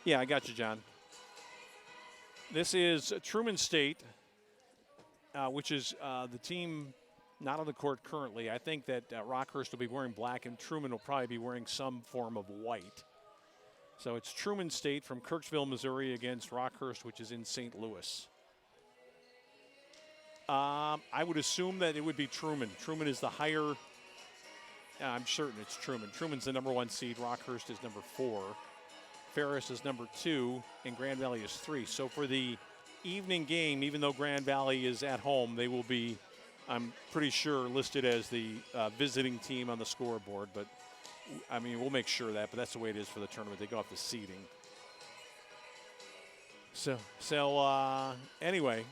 Yeah, I got you, John. This is Truman State, which is the team not on the court currently. I think that Rockhurst will be wearing black, and Truman will probably be wearing some form of white. So it's Truman State from Kirksville, Missouri against Rockhurst, which is in St. Louis. I would assume that it would be Truman. Truman is the higher. I'm certain it's Truman. Truman's the number 1 seed. Rockhurst is number 4. Ferris is number 2, and Grand Valley is 3. So for the evening game, even though Grand Valley is at home, they will be, I'm pretty sure, listed as the visiting team on the scoreboard. But, I mean, we'll make sure of that, but that's the way it is for the tournament. They go off the seeding. So anyway,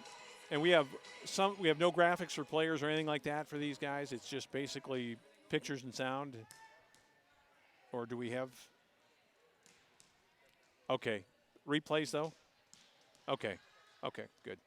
and we have no graphics for players or anything like that for these guys. It's just basically pictures and sound. Or do we have? Okay. Replays, though? Okay. Okay, good.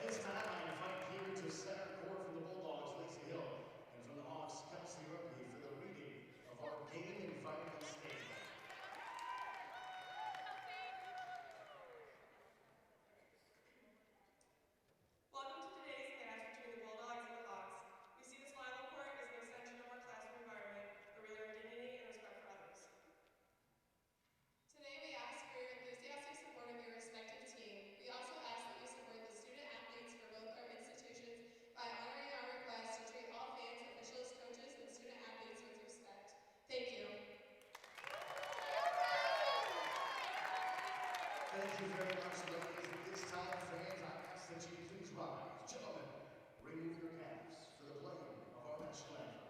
this time, I invite here to center court from the Bulldogs, Lacey Hill, and from the Hawks, Kelsey Ripley, for the reading of our game and final statement. Welcome to today's match between the Bulldogs and the Hawks. We see this rival court as an extension of our classroom environment, where we learn dignity and respect for others. Today we ask for your enthusiastic support of your respective team. We also ask that you support the student athletes for both our institutions by honoring our request to treat all fans, officials, coaches, and student athletes with respect. Thank you. Thank you very much, ladies. At this time, fans, I ask that you please rise. Gentlemen, remove your caps for the playing of our national anthem.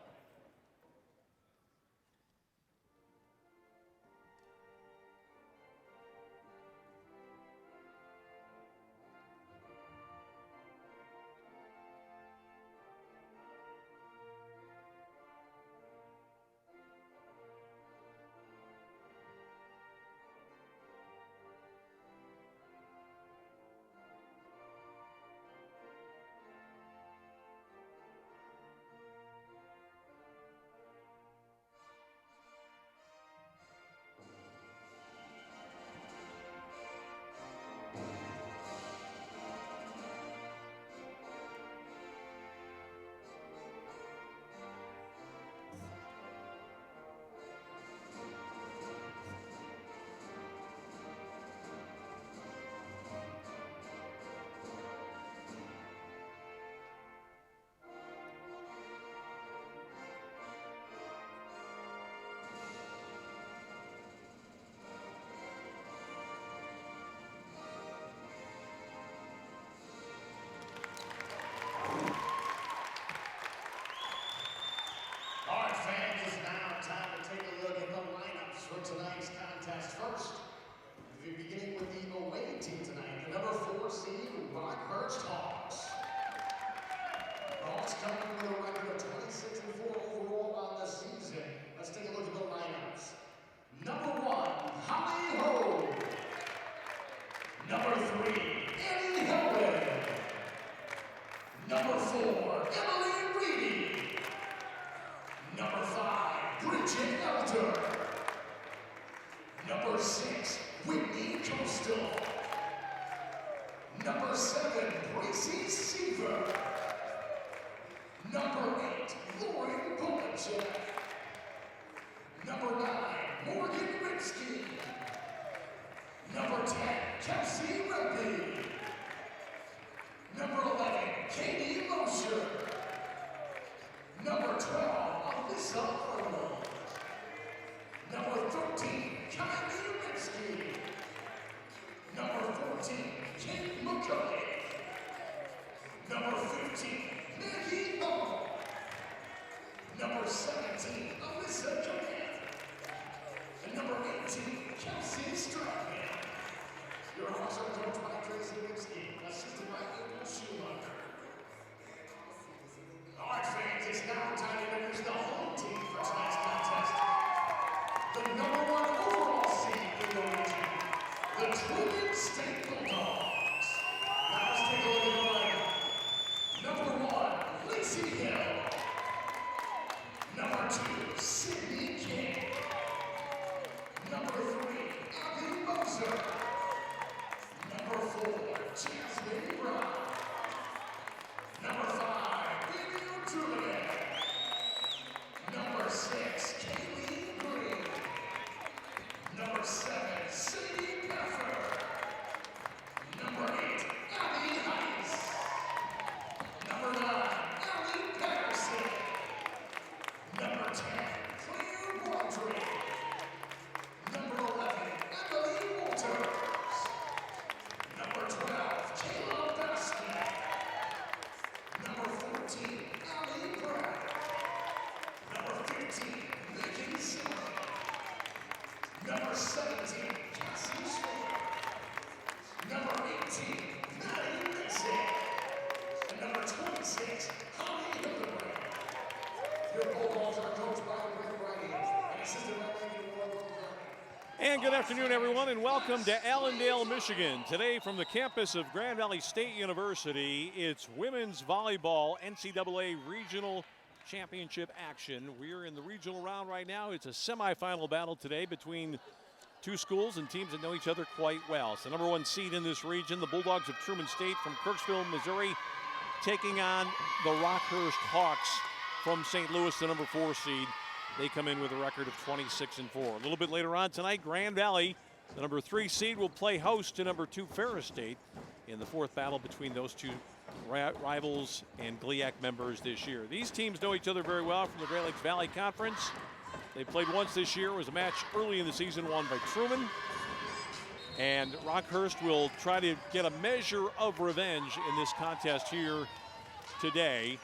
All right, fans, it's now time to take a look at the lineups for tonight's contest. First, we're beginning with the away team tonight, the number 4 seed Rockhurst Hawks. The Hawks coming with a record of 26-4 overall on the season. Let's take a look at the lineups. Number 1, Holly Ho. Number 3, Annie Helen. Number 4, Emily Reedy. Number 5, Bridget Elder. Number 6, Whitney Coastal. Number 7, Gracie Seaver. Number 8, Lauren Polachek. Number 9, Morgan Rinsky. Number 10, Kelsey Redby. Number 11, Katie Mosher. Number 12, Alyssa Arnold. Number 13, Kylie Rinsky. Number 14, Kate McCullough. Number 15, Maggie Hall. Number 17, Alyssa Copan. And number 18, Kelsey Stratton. Your Hawks are coached by Tracy And good afternoon, everyone, and welcome to Allendale, Michigan. Today from the campus of Grand Valley State University, it's women's volleyball NCAA Regional Championship action. We're in the regional round right now. It's a semifinal battle today between two schools and teams that know each other quite well. It's the number one seed in this region, the Bulldogs of Truman State from Kirksville, Missouri, taking on the Rockhurst Hawks from St. Louis, the number 4 seed. They come in with a record of 26-4. A little bit later on tonight, Grand Valley, the number 3 seed, will play host to number 2 Ferris State in the 4th battle between those two rivals and GLIAC members this year. These teams know each other very well from the Great Lakes Valley Conference. They played once this year. It was a match early in the season won by Truman. And Rockhurst will try to get a measure of revenge in this contest here today.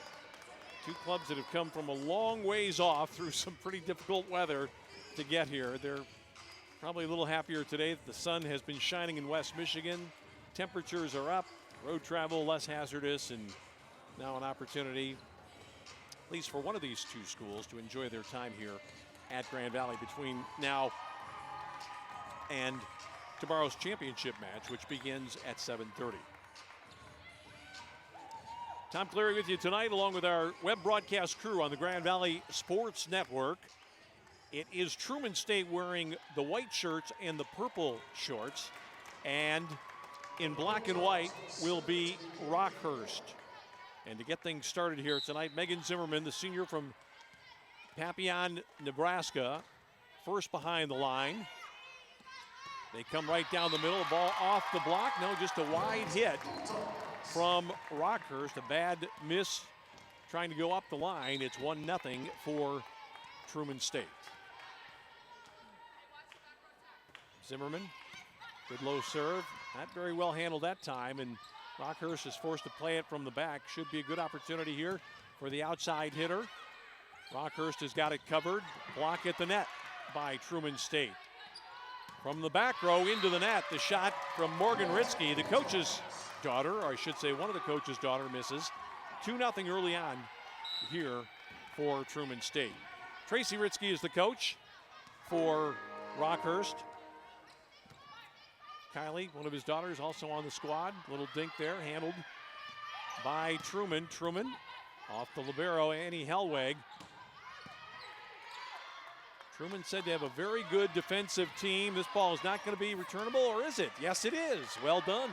Two clubs that have come from a long ways off through some pretty difficult weather to get here. They're probably a little happier today that the sun has been shining in West Michigan. Temperatures are up, road travel less hazardous, and now an opportunity, at least for one of these two schools, to enjoy their time here at Grand Valley between now and tomorrow's championship match, which begins at 7:30. Tom Cleary with you tonight, along with our web broadcast crew on the Grand Valley Sports Network. It is Truman State wearing the white shirts and the purple shorts, and in black and white will be Rockhurst. And to get things started here tonight, Megan Zimmerman, the senior from Papillon, Nebraska, first behind the line. They come right down the middle, ball off the block. No, just a wide hit from Rockhurst. A bad miss trying to go up the line. It's 1-0 for Truman State. Zimmerman, good low serve. Not very well handled that time, and Rockhurst is forced to play it from the back. Should be a good opportunity here for the outside hitter. Rockhurst has got it covered. Block at the net by Truman State. From the back row into the net, the shot from Morgan Ritzky, the coach's daughter, or I should say one of the coach's daughter, misses. 2-0 early on here for Truman State. Tracy Ritzky is the coach for Rockhurst. Kylie, one of his daughters, also on the squad. Little dink there, handled by Truman. Truman off the libero, Annie Hellweg. Truman said to have a very good defensive team. This ball is not going to be returnable, or is it? Yes, it is. Well done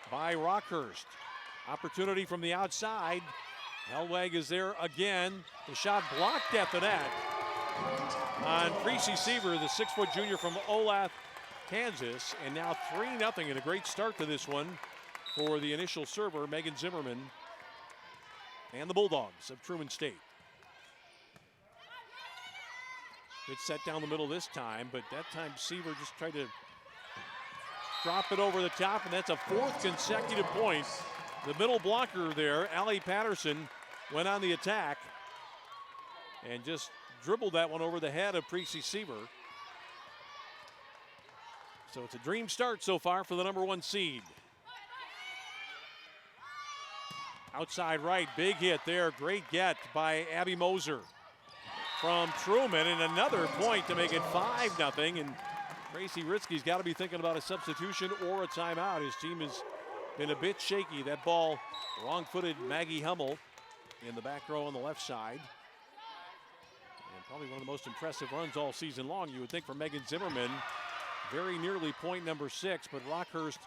by Rockhurst. Opportunity from the outside. Hellweg is there again. The shot blocked at the net on Precy Seaver, the 6-foot junior from Olathe, Kansas. And now 3-0, and a great start to this one for the initial server, Megan Zimmerman, and the Bulldogs of Truman State. Good set down the middle this time, but that time Seaver just tried to drop it over the top, and that's a 4th consecutive point. The middle blocker there, Allie Patterson, went on the attack and just dribbled that one over the head of Precy Seaver. So it's a dream start so far for the number 1 seed. Outside right, big hit there. Great get by Abby Moser from Truman, and another point to make it 5-0. And Tracy Ritzky's got to be thinking about a substitution or a timeout. His team has been a bit shaky. That ball, wrong-footed Maggie Hummel in the back row on the left side. And probably one of the most impressive runs all season long, you would think, for Megan Zimmerman. Very nearly point number 6, but Rockhurst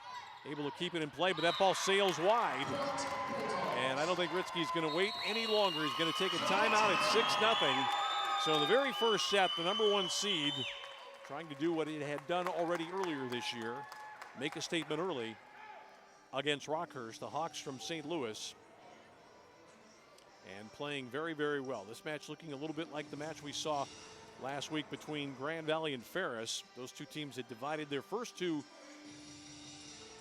able to keep it in play, but that ball sails wide. And I don't think Ritzky's going to wait any longer. He's going to take a timeout at 6-0. So in the very first set, the number 1 seed trying to do what it had done already earlier this year, make a statement early against Rockhurst, the Hawks from St. Louis, and playing very, very well. This match looking a little bit like the match we saw last week between Grand Valley and Ferris. Those two teams had divided their first two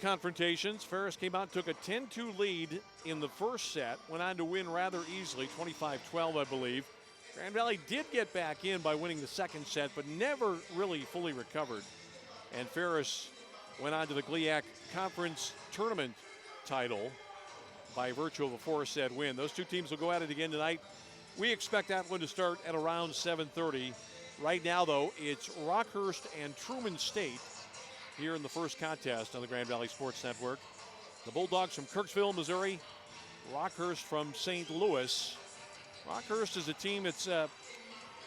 confrontations. Ferris came out and took a 10-2 lead in the first set, went on to win rather easily, 25-12, I believe. Grand Valley did get back in by winning the second set, but never really fully recovered. And Ferris went on to the GLIAC Conference Tournament title by virtue of a 4-set win. Those two teams will go at it again tonight. We expect that one to start at around 7:30 Right now, though, it's Rockhurst and Truman State here in the first contest on the Grand Valley Sports Network. The Bulldogs from Kirksville, Missouri. Rockhurst from St. Louis. Rockhurst is a team that's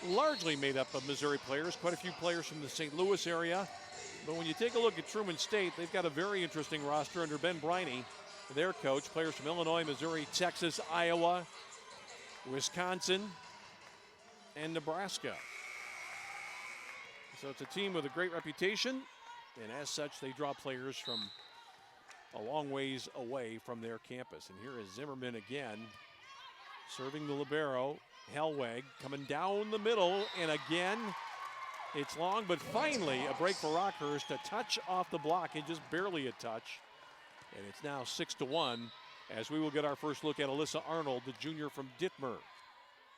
largely made up of Missouri players, quite a few players from the St. Louis area. But when you take a look at Truman State, they've got a very interesting roster under Ben Briney, their coach. Players from Illinois, Missouri, Texas, Iowa, Wisconsin, and Nebraska. So it's a team with a great reputation, and as such, they draw players from a long ways away from their campus. And here is Zimmerman again, serving the libero. Hellweg coming down the middle, and again, it's long, but finally a break for Rockhurst. A touch off the block, and just barely a touch. And it's now 6-1 as we will get our first look at Alyssa Arnold, the junior from Dittmer,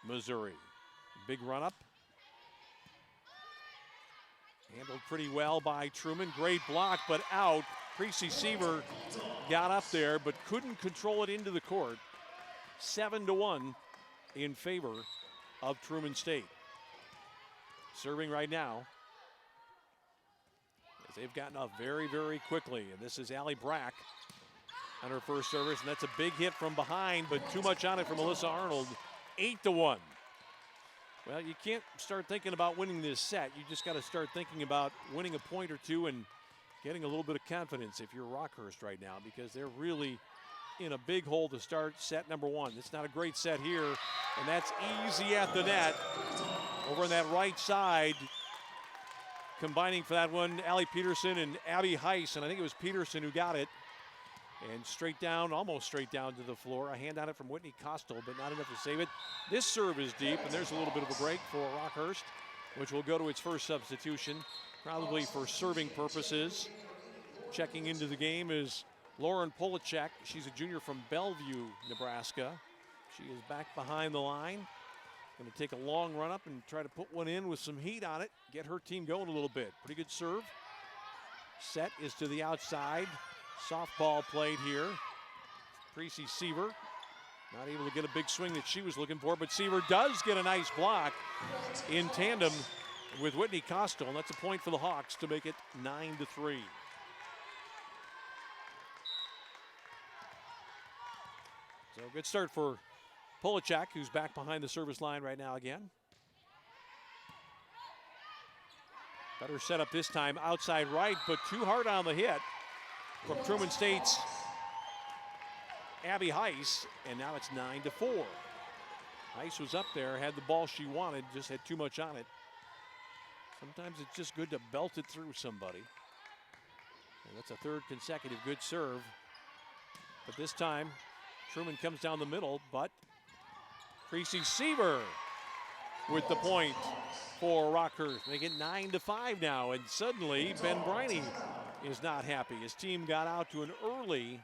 Missouri. Big run up. Handled pretty well by Truman. Great block, but out. Creasy Seaver got up there, but couldn't control it into the court. 7-1 in favor of Truman State. Serving right now, as they've gotten up very, very quickly. And this is Allie Brack on her first service, and that's a big hit from behind, but too much on it from Alyssa Arnold. 8-1. Well, you can't start thinking about winning this set. You just got to start thinking about winning a point or two and getting a little bit of confidence if you're Rockhurst right now, because they're really in a big hole to start set number one. It's not a great set here, and that's easy at the net. Over on that right side, combining for that one, Allie Peterson and Abby Heiss, and I think it was Peterson who got it. And straight down, almost straight down to the floor. A hand on it from Whitney Costal, but not enough to save it. This serve is deep, and there's a little bit of a break for Rockhurst, which will go to its first substitution, probably for serving purposes. Checking into the game is Lauren Polachek. She's a junior from Bellevue, Nebraska. She is back behind the line. Going to take a long run up and try to put one in with some heat on it, get her team going a little bit. Pretty good serve. Set is to the outside. Softball played here. Creasy Seaver not able to get a big swing that she was looking for, but Seaver does get a nice block in tandem with Whitney Costal, and that's a point for the Hawks to make it 9-3. So good start for Polachek, who's back behind the service line right now again. Better setup this time outside right, but too hard on the hit from Truman State's Abby Heiss, and now it's 9-4. Heiss was up there, had the ball she wanted, just had too much on it. Sometimes it's just good to belt it through somebody. And that's a third consecutive good serve. But this time, Truman comes down the middle, but Creasy Seaver with the point for Rockhurst. They get 9-5 now, and suddenly Ben Briney is not happy. His team got out to an early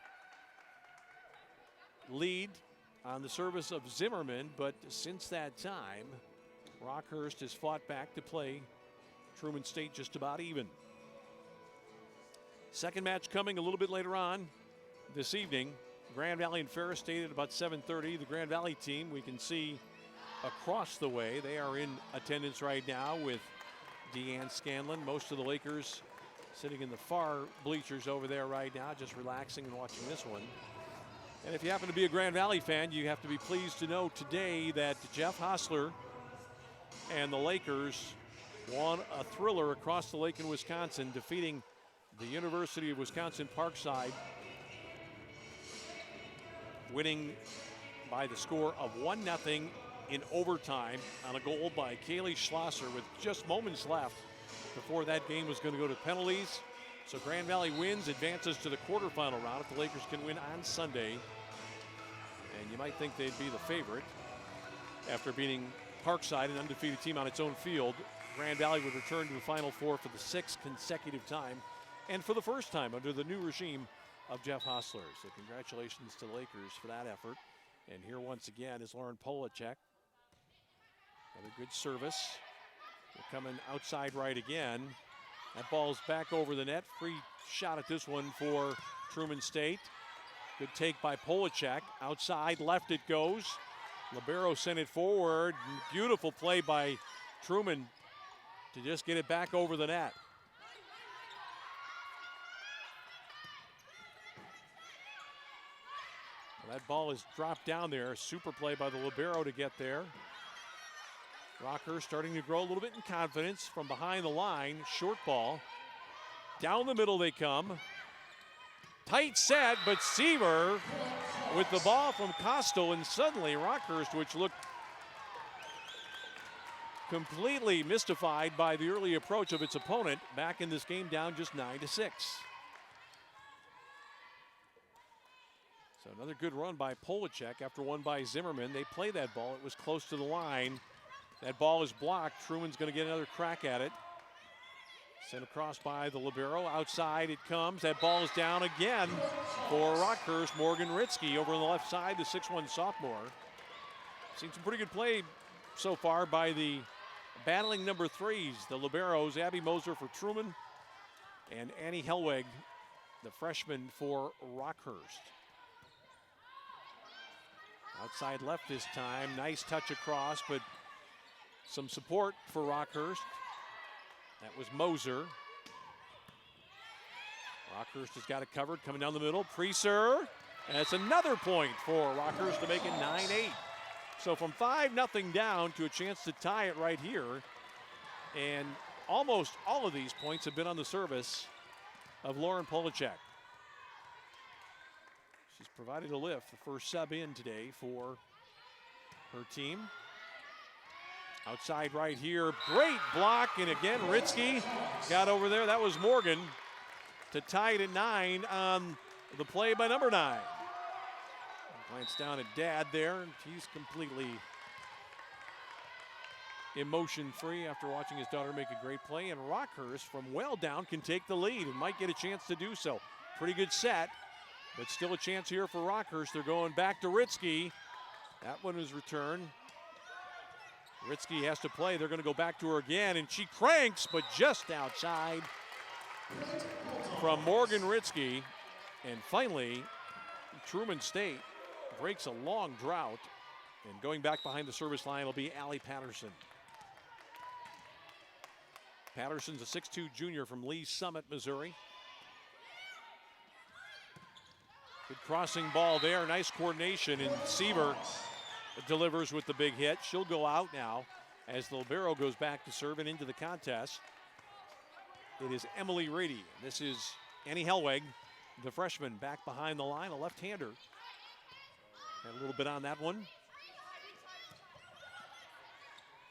lead on the service of Zimmerman, but since that time, Rockhurst has fought back to play Truman State just about even. Second match coming a little bit later on this evening. Grand Valley and Ferris State at about 7:30. The Grand Valley team we can see across the way. They are in attendance right now with Deanne Scanlon. Most of the Lakers sitting in the far bleachers over there right now, just relaxing and watching this one. And if you happen to be a Grand Valley fan, you have to be pleased to know today that Jeff Hostler and the Lakers won a thriller across the lake in Wisconsin, defeating the University of Wisconsin Parkside, winning by the score of 1-0 in overtime on a goal by Kaylee Schlosser with just moments left before that game was going to go to penalties. So Grand Valley wins, advances to the quarterfinal round if the Lakers can win on Sunday. And you might think they'd be the favorite after beating Parkside, an undefeated team on its own field. Grand Valley would return to the Final Four for the 6th consecutive time and for the first time under the new regime of Jeff Hostler. So congratulations to the Lakers for that effort. And here once again is Lauren Polachek. Another good service. They're coming outside right again. That ball's back over the net. Free shot at this one for Truman State. Good take by Polachek. Outside left it goes. Libero sent it forward. Beautiful play by Truman to just get it back over the net. Well, that ball is dropped down there. Super play by the libero to get there. Rockhurst starting to grow a little bit in confidence from behind the line. Short ball. Down the middle they come. Tight set, but Seaver with the ball from Costal, and suddenly Rockhurst, which looked completely mystified by the early approach of its opponent, back in this game down just 9-6. So another good run by Polacek after one by Zimmerman. They play that ball. It was close to the line. That ball is blocked. Truman's going to get another crack at it. Sent across by the libero. Outside it comes. That ball is down again for Rockhurst. Morgan Ritzky over on the left side, the 6'1 sophomore. Seen some pretty good play so far by the battling number threes, the liberos, Abby Moser for Truman and Annie Helweg, the freshman for Rockhurst. Outside left this time. Nice touch across, but some support for Rockhurst. That was Moser. Rockhurst has got it covered, coming down the middle. Preser, and it's another point for Rockhurst to make it 9-8. So from 5-0 down to a chance to tie it right here. And almost all of these points have been on the service of Lauren Polacek. She's provided a lift, the first sub in today for her team. Outside right here, great block, and again, Ritzky got over there. That was Morgan to tie it at 9 on the play by number 9. Glance down at Dad there, and he's completely emotion-free after watching his daughter make a great play. And Rockhurst from well down can take the lead and might get a chance to do so. Pretty good set, but still a chance here for Rockhurst. They're going back to Ritzky. That one is returned. Ritzky has to play. They're going to go back to her again, and she cranks, but just outside from Morgan Ritzky. And finally, Truman State breaks a long drought, and going back behind the service line will be Allie Patterson. Patterson's a 6'2 junior from Lee Summit, Missouri. Good crossing ball there, nice coordination, and Seaver delivers with the big hit. She'll go out now as the libero goes back to serve and into the contest. It is Emily Rady. This is Annie Helweg, the freshman, back behind the line, a left-hander. Had a little bit on that one.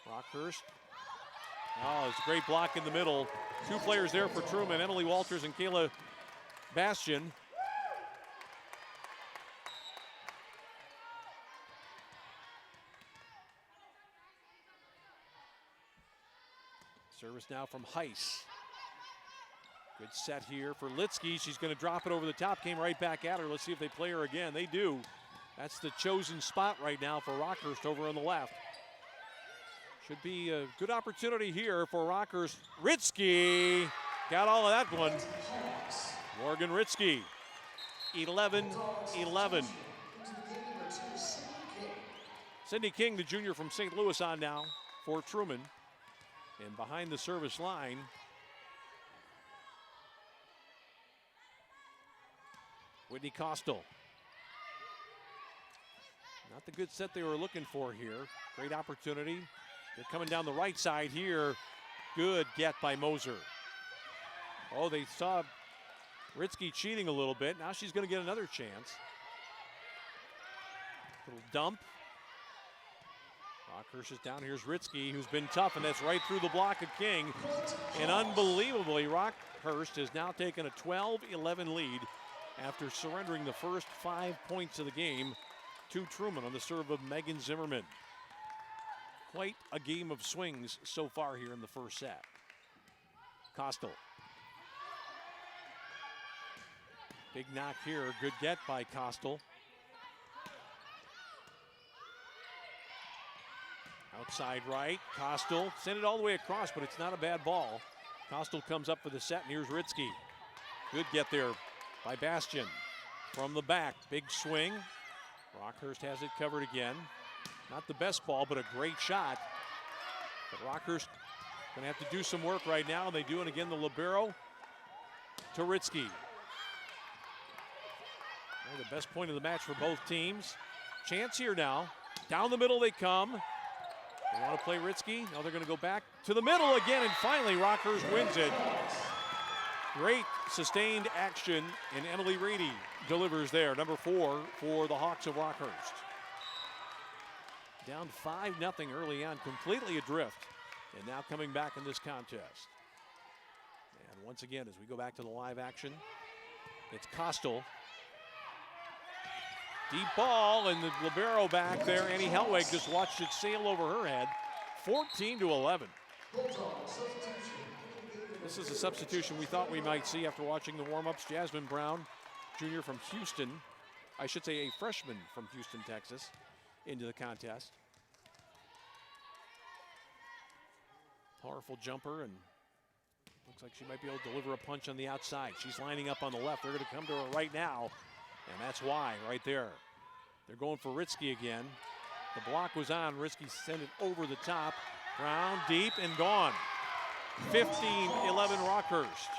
Rockhurst. Oh, it's a great block in the middle. Two players there for Truman, Emily Walters and Kayla Bastian. Service now from Heiss. Good set here for Litsky. She's going to drop it over the top. Came right back at her. Let's see if they play her again. They do. That's the chosen spot right now for Rockhurst over on the left. Should be a good opportunity here for Rockhurst. Ritzky got all of that one. Morgan Ritzky, 11-11. Cindy King, the junior from St. Louis, on now for Truman. And behind the service line, Whitney Costal. Not the good set they were looking for here. Great opportunity. They're coming down the right side here. Good get by Moser. Oh, they saw Ritzky cheating a little bit. Now she's going to get another chance. Little dump. Rockhurst is down. Here's Ritzky, who's been tough, and that's right through the block of King. And unbelievably, Rockhurst has now taken a 12-11 lead after surrendering the first 5 points of the game to Truman on the serve of Megan Zimmerman. Quite a game of swings so far here in the first set. Costal. Big knock here. Good get by Costal. Outside right, Costal sent it all the way across, but it's not a bad ball. Costal comes up for the set, and here's Ritzky. Good get there by Bastian. From the back, big swing. Rockhurst has it covered again. Not the best ball, but a great shot. But Rockhurst Gonna have to do some work right now. They do, and again, the libero, Turitsky. The best point of the match for both teams. Chance here now. Down the middle they come. They want to play Ritsky. Now they're going to go back to the middle again, and finally Rockhurst wins it. Great sustained action, and Emily Reedy delivers there, number 4 for the Hawks of Rockhurst. Down 5-0 early on, completely adrift, and now coming back in this contest. And once again, as we go back to the live action, it's Kostel. Deep ball, and the libero back there. Annie Hellweg just watched it sail over her head. 14-11. This is a substitution we thought we might see after watching the warm-ups. Jasmine Brown, junior from Houston. I should say a freshman from Houston, Texas, into the contest. Powerful jumper, and looks like she might be able to deliver a punch on the outside. She's lining up on the left. They're going to come to her right now. And that's why, right there. They're going for Ritsky again. The block was on. Ritsky sent it over the top. Brown deep and gone. 15-11 Rockhurst.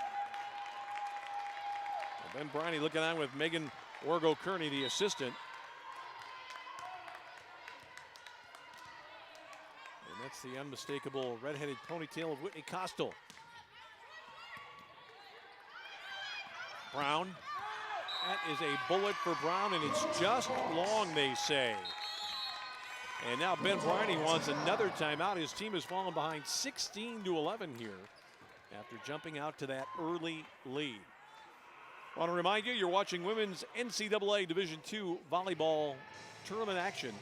Ben Briney looking on with Megan Orgo-Kearney, the assistant. And that's the unmistakable red-headed ponytail of Whitney Kostel. Brown. That is a bullet for Brown, and it's just long, they say. And now Ben Briney wants another timeout. His team has fallen behind 16-11 here after jumping out to that early lead. I want to remind you, you're watching women's NCAA Division II volleyball tournament action.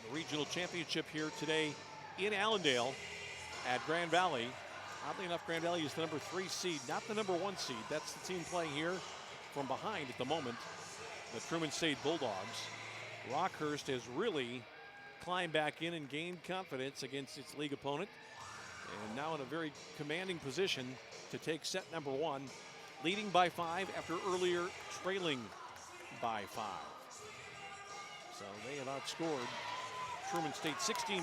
The regional championship here today in Allendale at Grand Valley. Oddly enough, Grand Valley is the number 3 seed, not the number 1 seed. That's the team playing here from behind at the moment, the Truman State Bulldogs. Rockhurst has really climbed back in and gained confidence against its league opponent, and now in a very commanding position to take set number 1, leading by 5 after earlier trailing by 5. So they have outscored Truman State 16-5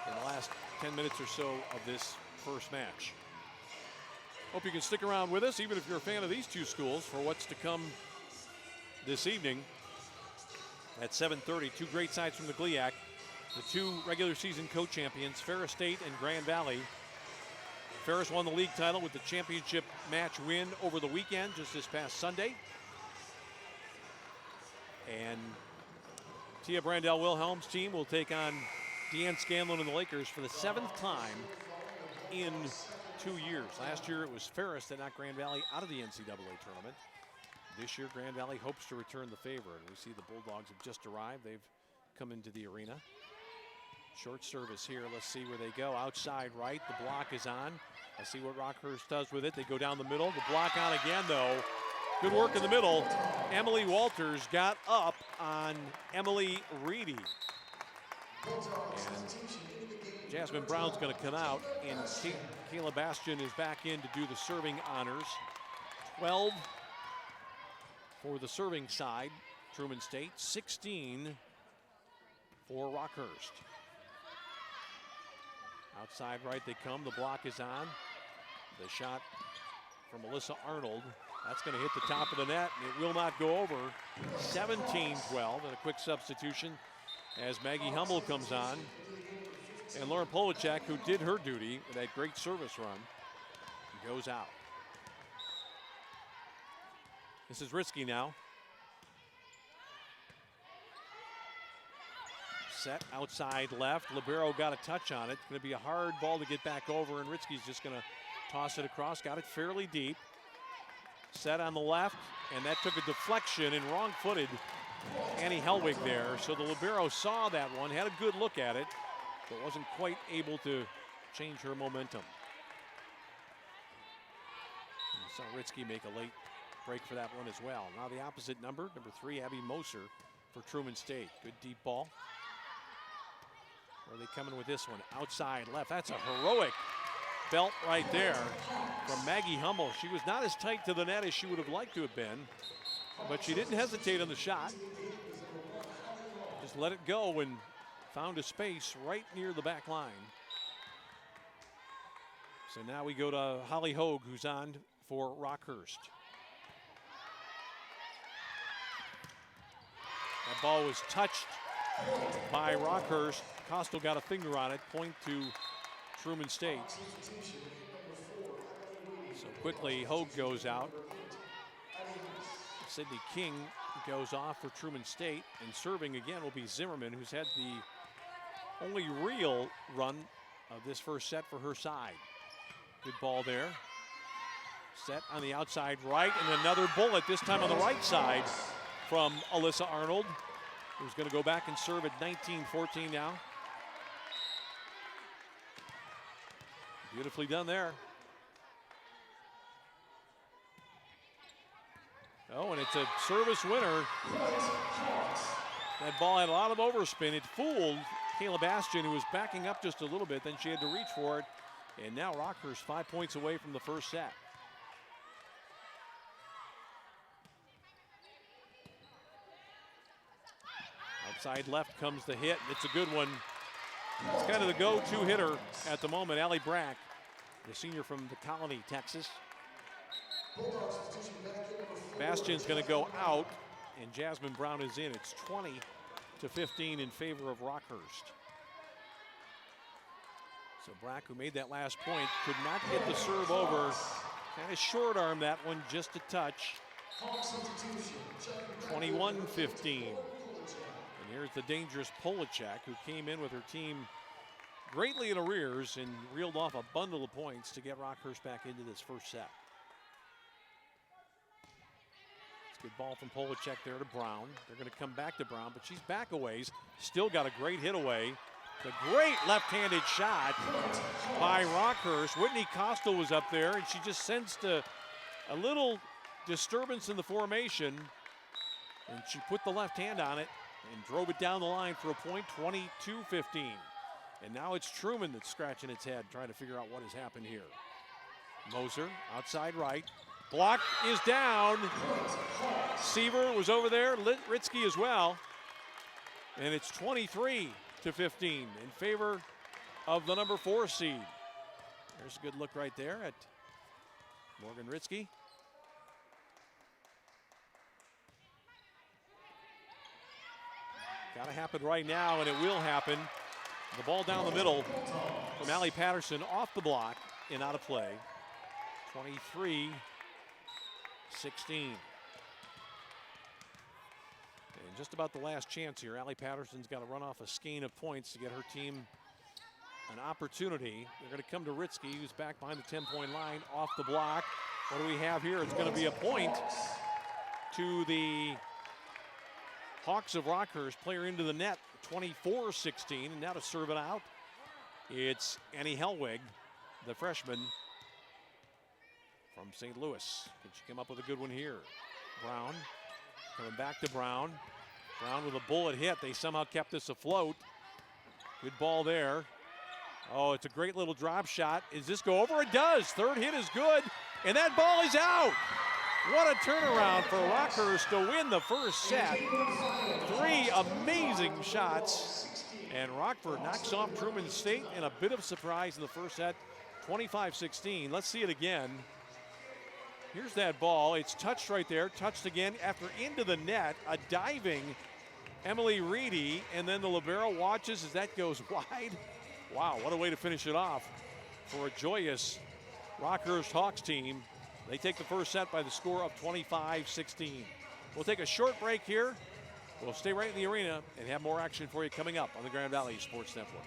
in the last 10 minutes or so of this first match. Hope you can stick around with us, even if you're a fan of these two schools, for what's to come this evening at 7:30. Two great sides from the GLIAC. The two regular season co-champions, Ferris State and Grand Valley. Ferris won the league title with the championship match win over the weekend, just this past Sunday. And Tia Brandel-Wilhelm's team will take on Deanne Scanlon and the Lakers for the 7th time in 2 years. Last year it was Ferris that knocked Grand Valley out of the NCAA tournament. This year Grand Valley hopes to return the favor, and we see the Bulldogs have just arrived. They've come into the arena. Short service here. Let's see where they go. Outside right, the block is on. Let's see what Rockhurst does with it. They go down the middle. The block on again, though. Good work in the middle. Emily Walters got up on Emily Reedy. And Jasmine Brown's going to come out, and Kayla Bastian is back in to do the serving honors. 12 for the serving side, Truman State. 16 for Rockhurst. Outside right they come. The block is on. The shot from Melissa Arnold. That's going to hit the top of the net, and it will not go over. 17-12, and a quick substitution as Maggie Hummel comes on. And Lauren Polachek, who did her duty with that great service run, goes out. This is Ritsky now. Set outside left. Libero got a touch on it. It's going to be a hard ball to get back over, and Ritsky's just going to toss it across. Got it fairly deep. Set on the left, and that took a deflection and wrong-footed Annie Hellwig there. So the libero saw that one, had a good look at it, but wasn't quite able to change her momentum. And saw Ritsky make a late break for that one as well. Now the opposite number 3, Abby Moser for Truman State. Good deep ball. Where are they coming with this one? Outside left. That's a heroic belt right there from Maggie Hummel. She was not as tight to the net as she would have liked to have been, but she didn't hesitate on the shot. Just let it go and found a space right near the back line. So now we go to Holly Hogue, who's on for Rockhurst. That ball was touched by Rockhurst. Costill got a finger on it, point to Truman State. So quickly, Hogue goes out. Sydney King goes off for Truman State, and serving again will be Zimmerman, who's had the only real run of this first set for her side. Good ball there. Set on the outside right, and another bullet, this time on the right side from Alyssa Arnold, who's going to go back and serve at 19-14 now. Beautifully done there. Oh, and it's a service winner. That ball had a lot of overspin. It fooled Kayla Bastian, who was backing up just a little bit. Then she had to reach for it. And now Rockhurst 5 points away from the first set. Outside left comes the hit. It's a good one. It's kind of the go-to hitter at the moment, Allie Brack, the senior from the Colony, Texas. Bastian's going to go out, and Jasmine Brown is in. It's 20-15 in favor of Rockhurst. So Brack, who made that last point, could not get the serve over. Kind of short arm that one just a touch. 21-15. And here's the dangerous Polachek, who came in with her team greatly in arrears and reeled off a bundle of points to get Rockhurst back into this first set. It's a good ball from Polachek there to Brown. They're going to come back to Brown, but she's back a ways. Still got a great hit away. The great left-handed shot by Rockhurst. Whitney Costill was up there, and she just sensed a little disturbance in the formation, and she put the left hand on it and drove it down the line for a point, 22-15. And now it's Truman that's scratching its head, trying to figure out what has happened here. Moser, outside right. Block is down. Seaver was over there, Ritsky as well. And it's 23-15 in favor of the number 4 seed. There's a good look right there at Morgan Ritsky. Got to happen right now, and it will happen. The ball down the middle from Allie Patterson off the block and out of play. 23-16. And just about the last chance here. Allie Patterson's got to run off a skein of points to get her team an opportunity. They're going to come to Ritsky, who's back behind the 10-point line, off the block. What do we have here? It's going to be a point to the Hawks of Rockhurst. Player into the net, 24-16. And now to serve it out, it's Annie Hellwig, the freshman from St. Louis. Can she come up with a good one here? Brown coming back to Brown. Brown with a bullet hit. They somehow kept this afloat. Good ball there. Oh, it's a great little drop shot. Does this go over? It does. Third hit is good, and that ball is out. What a turnaround for Rockhurst to win the first set. 3 amazing shots, and Rockford knocks off Truman State in a bit of surprise in the first set, 25-16. Let's see it again. Here's that ball. It's touched right there, touched again after into the net. A diving Emily Reedy, and then the libero watches as that goes wide. Wow, what a way to finish it off for a joyous Rockhurst Hawks team. They take the first set by the score of 25-16. We'll take a short break here. We'll stay right in the arena and have more action for you coming up on the Grand Valley Sports Network.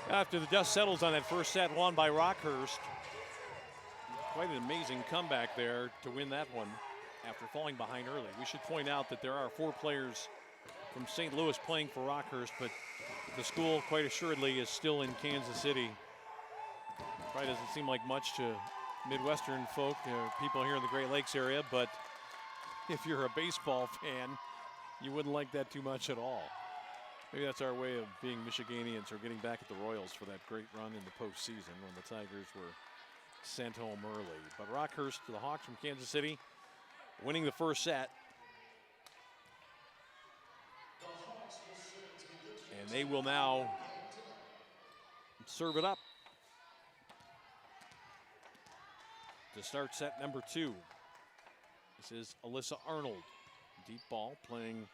After the dust settles on that first set won by Rockhurst. Quite an amazing comeback there to win that one after falling behind early. We should point out that there are 4 players from St. Louis playing for Rockhurst, but the school quite assuredly is still in Kansas City. Probably doesn't seem like much to Midwestern folk, people here in the Great Lakes area, but if you're a baseball fan, you wouldn't like that too much at all. Maybe that's our way of being Michiganians or getting back at the Royals for that great run in the postseason when the Tigers were sent home early. But Rockhurst, the Hawks from Kansas City, winning the first set. And they will now serve it up to start set number 2. This is Alyssa Arnold. Deep ball playing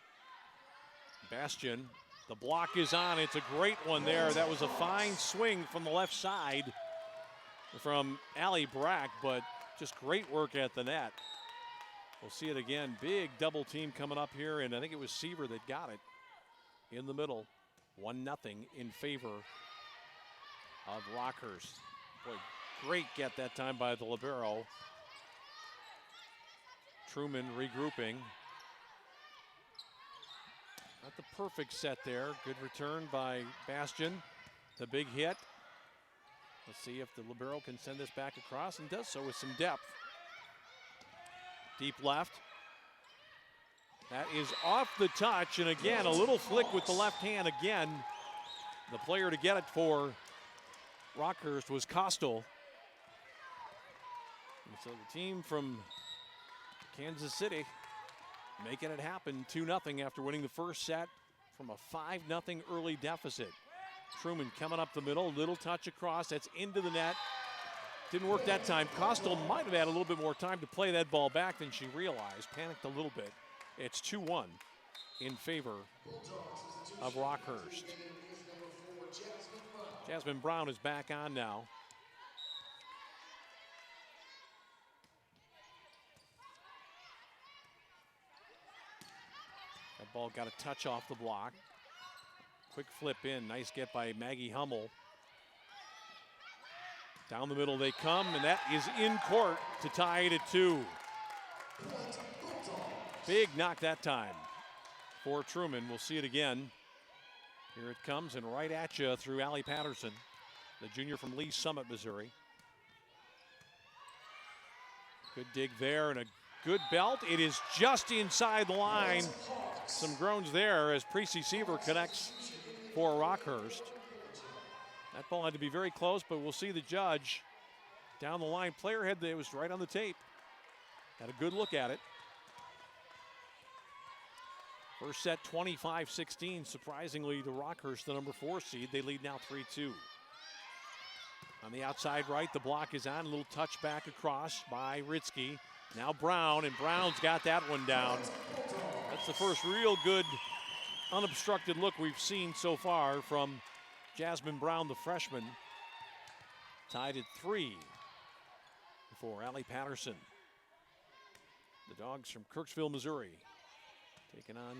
Bastion. The block is on. It's a great one there. That was a fine swing from the left side from Allie Brack, but just great work at the net. We'll see it again. Big double team coming up here, and I think it was Seaver that got it in the middle. 1-0 in favor of Rockhurst. Boy, great get that time by the libero. Truman regrouping. Not the perfect set there. Good return by Bastion. The big hit. Let's see if the libero can send this back across, and does so with some depth. Deep left. That is off the touch, and again, a little flick with the left hand again. The player to get it for Rockhurst was Costal. And so the team from Kansas City making it happen. 2-0 after winning the first set from a 5-0 early deficit. Truman coming up the middle, little touch across, that's into the net. Didn't work that time. Costal might have had a little bit more time to play that ball back than she realized. Panicked a little bit. It's 2-1 in favor of Rockhurst. Jasmine Brown is back on now. That ball got a touch off the block. Quick flip in. Nice get by Maggie Hummel. Down the middle they come, and that is in court to tie it at 2. Big knock that time for Truman. We'll see it again. Here it comes, and right at you through Allie Patterson, the junior from Lee Summit, Missouri. Good dig there and a good belt. It is just inside the line. Some groans there as Precy Seaver connects for Rockhurst. That ball had to be very close, but we'll see the judge down the line. Player head, it was right on the tape. Had a good look at it. First set 25-16, surprisingly to Rockhurst, the number 4 seed. They lead now 3-2. On the outside right, the block is on. A little touch back across by Ritzky. Now Brown, and Brown's got that one down. That's the first real good unobstructed look we've seen so far from Jasmine Brown, the freshman. Tied at 3 for Allie Patterson. The Dogs from Kirksville, Missouri, taking on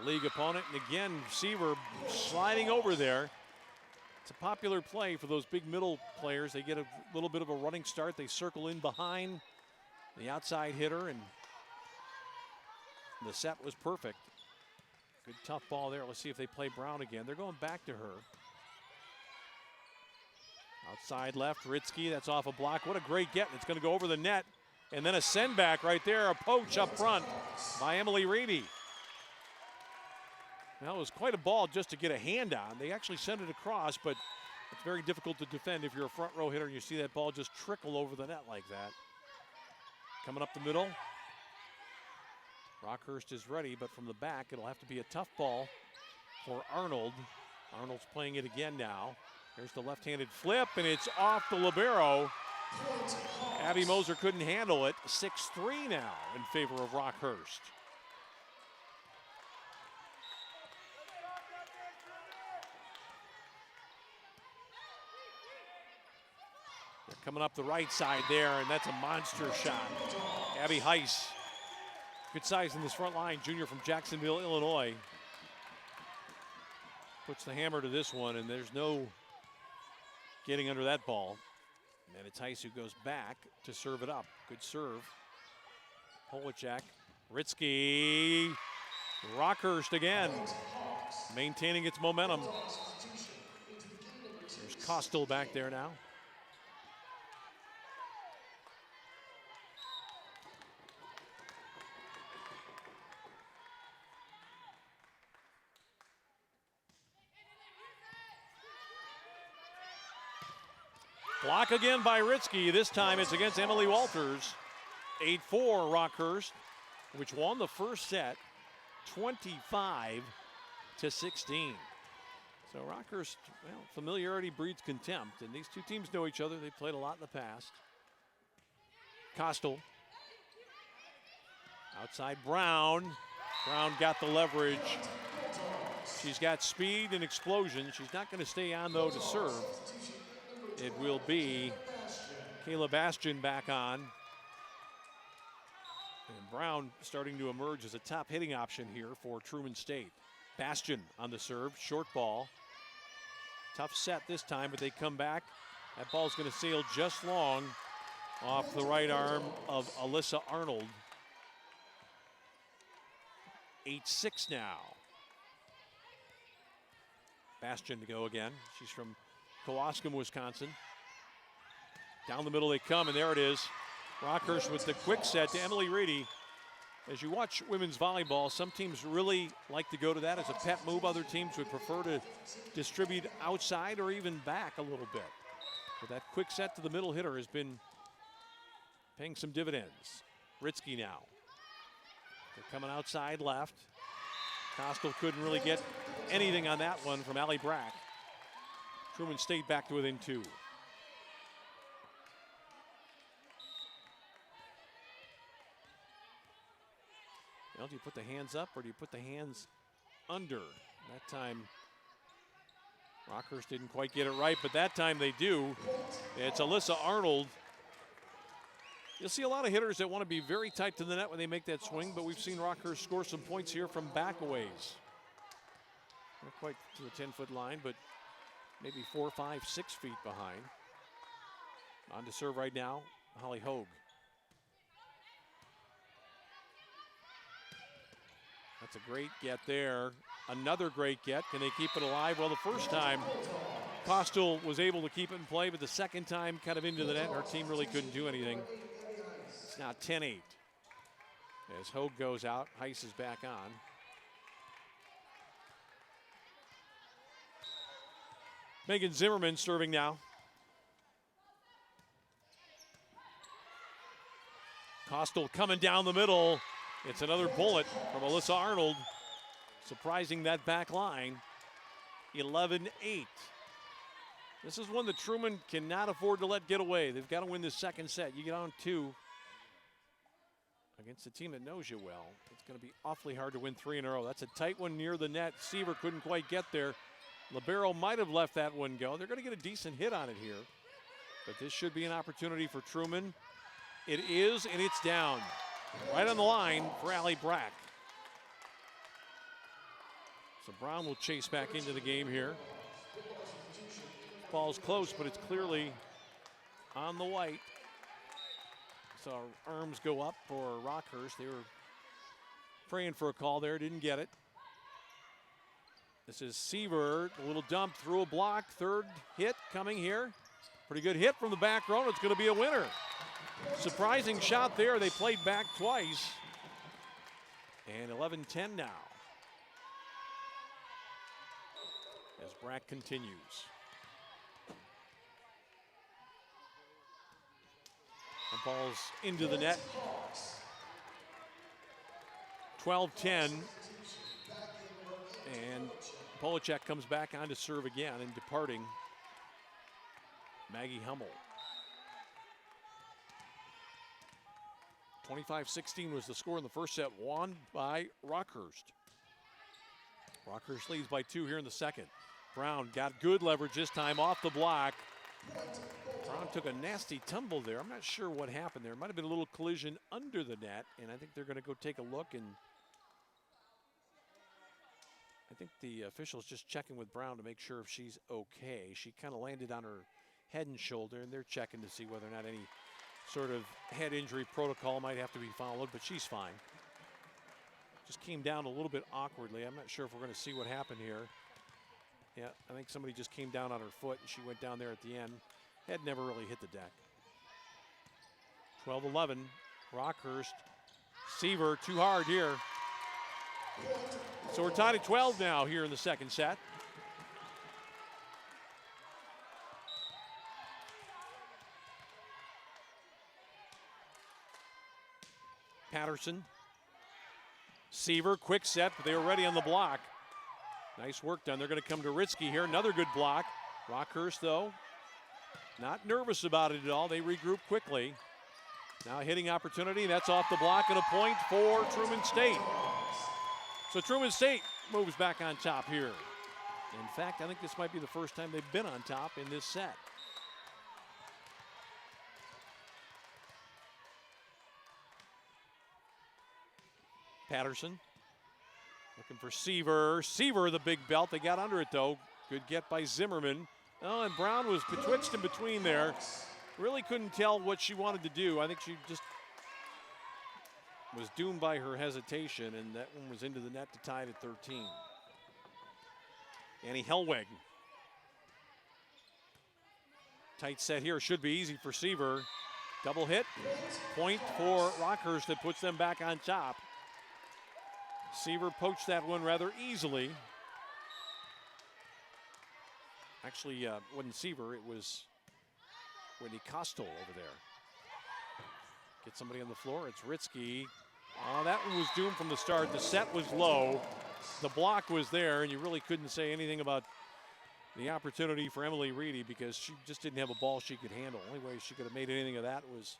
a league opponent. And again, Seaver sliding over there. It's a popular play for those big middle players. They get a little bit of a running start. They circle in behind the outside hitter, and the set was perfect. Good tough ball there. Let's see if they play Brown again. They're going back to her. Outside left, Ritzky, that's off a block. What a great get. It's going to go over the net. And then a send back right there, a poach up front by Emily Reedy. That was quite a ball just to get a hand on. They actually sent it across, but it's very difficult to defend if you're a front row hitter and you see that ball just trickle over the net like that. Coming up the middle. Rockhurst is ready, but from the back, it'll have to be a tough ball for Arnold. Arnold's playing it again now. There's the left-handed flip, and it's off the libero. Abby Moser couldn't handle it. 6-3 now in favor of Rockhurst. They're coming up the right side there, and that's a monster shot. Abby Heiss, good size in this front line, junior from Jacksonville, Illinois. puts the hammer to this one, and there's no getting under that ball. And it's Heiss who goes back to serve it up. Good serve. Polachek, Ritsky, Rockhurst again, maintaining its momentum. There's Kostel back there now. Block again by Ritsky. This time it's against Emily Walters. 8-4 Rockhurst, which won the first set 25-16. So Rockhurst, well, familiarity breeds contempt, and these two teams know each other. They've played a lot in the past. Kostel. Outside Brown. Brown got the leverage. She's got speed and explosion. She's not going to stay on, though, to serve. It will be Kayla Bastian back on. And Brown starting to emerge as a top hitting option here for Truman State. Bastian on the serve, short ball. Tough set this time, but they come back. That ball's going to sail just long off the right arm of Alyssa Arnold. 8-6 now. Bastian to go again. She's from Kewaskum, Wisconsin. Down the middle they come, and there it is. Rockhurst with the quick set to Emily Reedy. As you watch women's volleyball, some teams really like to go to that as a pet move. Other teams would prefer to distribute outside or even back a little bit. But that quick set to the middle hitter has been paying some dividends. Ritsky now. They're coming outside left. Kostel couldn't really get anything on that one from Allie Brack. Truman State back to within 2. Well, do you put the hands up or do you put the hands under? That time, Rockhurst didn't quite get it right, but that time they do. It's Alyssa Arnold. You'll see a lot of hitters that want to be very tight to the net when they make that swing, but we've seen Rockhurst score some points here from backaways. Not quite to the 10-foot line, but maybe 4, 5, 6 feet behind. On to serve right now, Holly Hogue. That's a great get there. Another great get. Can they keep it alive? Well, the first time, Kostel was able to keep it in play, but the second time, kind of into the net, our team really couldn't do anything. It's now 10-8. As Hogue goes out, Heiss is back on. Megan Zimmerman serving now. Kostel coming down the middle. It's another bullet from Alyssa Arnold, surprising that back line. 11-8. This is one that Truman cannot afford to let get away. They've got to win this second set. You get on 2 against a team that knows you well. It's going to be awfully hard to win 3 in a row. That's a tight one near the net. Seaver couldn't quite get there. Libero might have let that one go. They're going to get a decent hit on it here. But this should be an opportunity for Truman. It is, and it's down. Right on the line for Allie Brack. So Brown will chase back into the game here. Ball's close, but it's clearly on the white. So arms go up for Rockhurst. They were praying for a call there, didn't get it. This is Seaver, a little dump through a block. Third hit coming here. Pretty good hit from the back row. It's going to be a winner. Surprising shot there. They played back twice. And 11-10 now. As Brack continues. The ball's into the net. 12-10. And Polachek comes back on to serve again and departing Maggie Hummel. 25-16 was the score in the first set, won by Rockhurst. Rockhurst leads by 2 here in the second. Brown got good leverage this time off the block. Brown took a nasty tumble there. I'm not sure what happened there. Might have been a little collision under the net, and I think they're going to go take a look and I think the official's just checking with Brown to make sure if she's okay. She kind of landed on her head and shoulder, and they're checking to see whether or not any sort of head injury protocol might have to be followed, but she's fine. Just came down a little bit awkwardly. I'm not sure if we're going to see what happened here. Yeah, I think somebody just came down on her foot, and she went down there at the end. Head never really hit the deck. 12-11, Rockhurst. Seaver too hard here. So we're tied at 12 now here in the second set. Patterson. Seaver, quick set, but they were ready on the block. Nice work done. They're going to come to Ritzky here. Another good block. Rockhurst, though, not nervous about it at all. They regroup quickly. Now a hitting opportunity. That's off the block and a point for Truman State. So Truman State moves back on top here. In fact, I think this might be the first time they've been on top in this set. Patterson looking for Seaver. Seaver, the big belt. They got under it, though. Good get by Zimmerman. Oh, and Brown was betwixt and between there. Really couldn't tell what she wanted to do. I think she just was doomed by her hesitation, and that one was into the net to tie it at 13. Annie Hellweg. Tight set here. Should be easy for Seaver. Double hit. Point for Rockhurst that puts them back on top. Seaver poached that one rather easily. Actually, it wasn't Seaver, it was Whitney Costel over there. Get somebody on the floor, it's Ritzky. Oh, that one was doomed from the start. The set was low. The block was there, and you really couldn't say anything about the opportunity for Emily Reedy because she just didn't have a ball she could handle. Only way she could have made anything of that was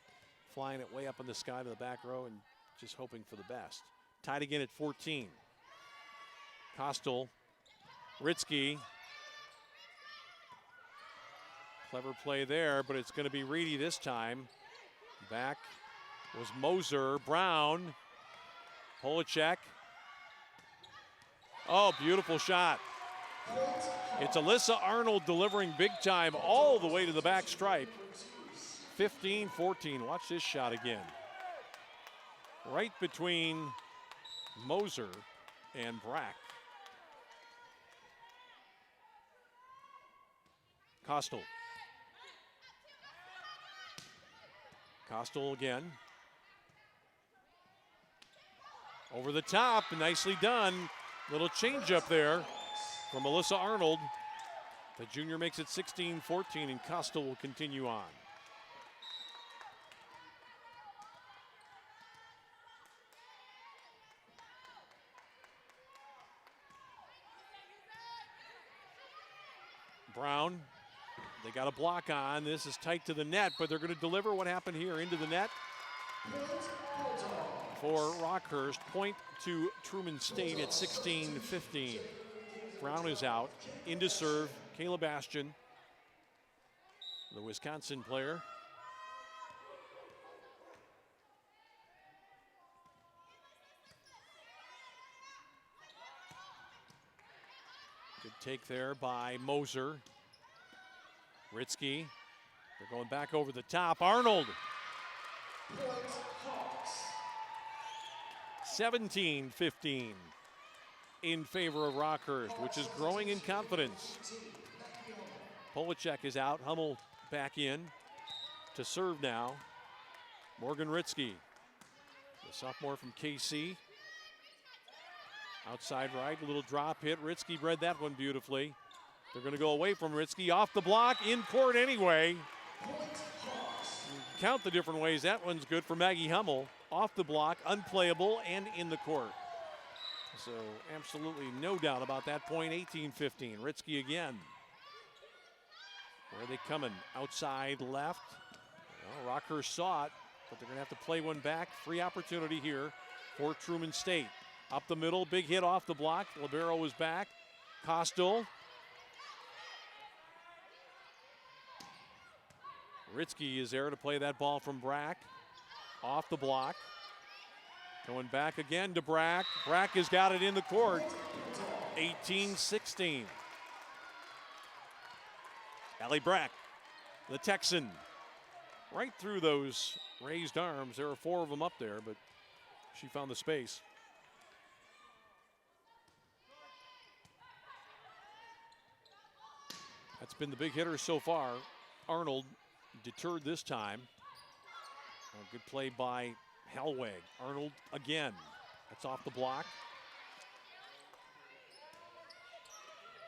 flying it way up in the sky to the back row and just hoping for the best. Tied again at 14. Costel, Ritzky. Clever play there, but it's going to be Reedy this time. Back was Moser. Brown. Polachek. Oh, beautiful shot. It's Alyssa Arnold delivering big time all the way to the back stripe. 15-14. Watch this shot again. Right between Moser and Brack. Costel. Costel again. Over the top, nicely done. Little change up there from Alyssa Arnold. The junior makes it 16-14, and Costel will continue on. Brown, they got a block on. This is tight to the net, but they're going to deliver. What happened here? Into the net for Rockhurst. Point to Truman State at 16-15. Brown is out. Into serve, Kayla Bastian, the Wisconsin player. Good take there by Moser. Ritzky. They're going back over the top. Arnold. 17-15 in favor of Rockhurst, which is growing in confidence. Polachek is out. Hummel back in to serve now. Morgan Ritzky, the sophomore from KC. Outside right, a little drop hit. Ritzky read that one beautifully. They're going to go away from Ritzky. Off the block, in court anyway. Count the different ways. That one's good for Maggie Hummel. Off the block, unplayable, and in the court. So absolutely no doubt about that point. 18-15. Ritzky again. Where are they coming? Outside left. Well, Rockhurst saw it, but they're going to have to play one back. Free opportunity here for Truman State. Up the middle, big hit off the block. Libero was back. Costel. Ritzky is there to play that ball from Brack. Off the block. Going back again to Brack. Brack has got it in the court. 18-16. Allie Brack, the Texan. Right through those raised arms. There are 4 of them up there, but she found the space. That's been the big hitter so far. Arnold deterred this time. A good play by Hellweg. Arnold again. That's off the block.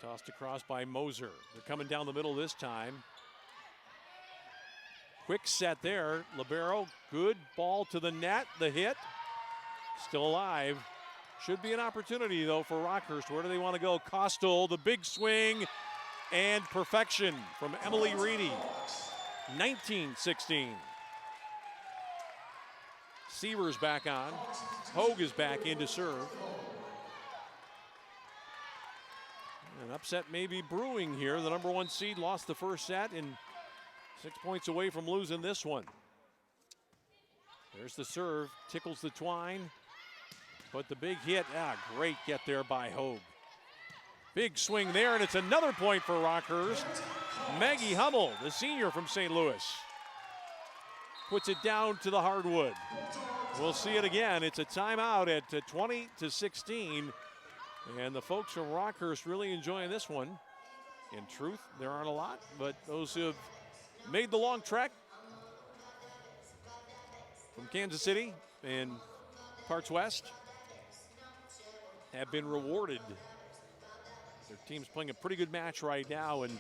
Tossed across by Moser. They're coming down the middle this time. Quick set there. Libero, good ball to the net. The hit. Still alive. Should be an opportunity, though, for Rockhurst. Where do they want to go? Kostel, the big swing, and perfection from Emily Reedy. 19-16. Seaver's back on. Hogue is back in to serve. An upset may be brewing here. The number 1 seed lost the first set and 6 points away from losing this one. There's the serve, tickles the twine, but the big hit, great get there by Hogue. Big swing there, and it's another point for Rockhurst. Maggie Hummel, the senior from St. Louis, puts it down to the hardwood. We'll see it again. It's a timeout at 20-16, and the folks from Rockhurst really enjoying this one. In truth, there aren't a lot, but those who have made the long trek from Kansas City and parts west have been rewarded. Their team's playing a pretty good match right now, and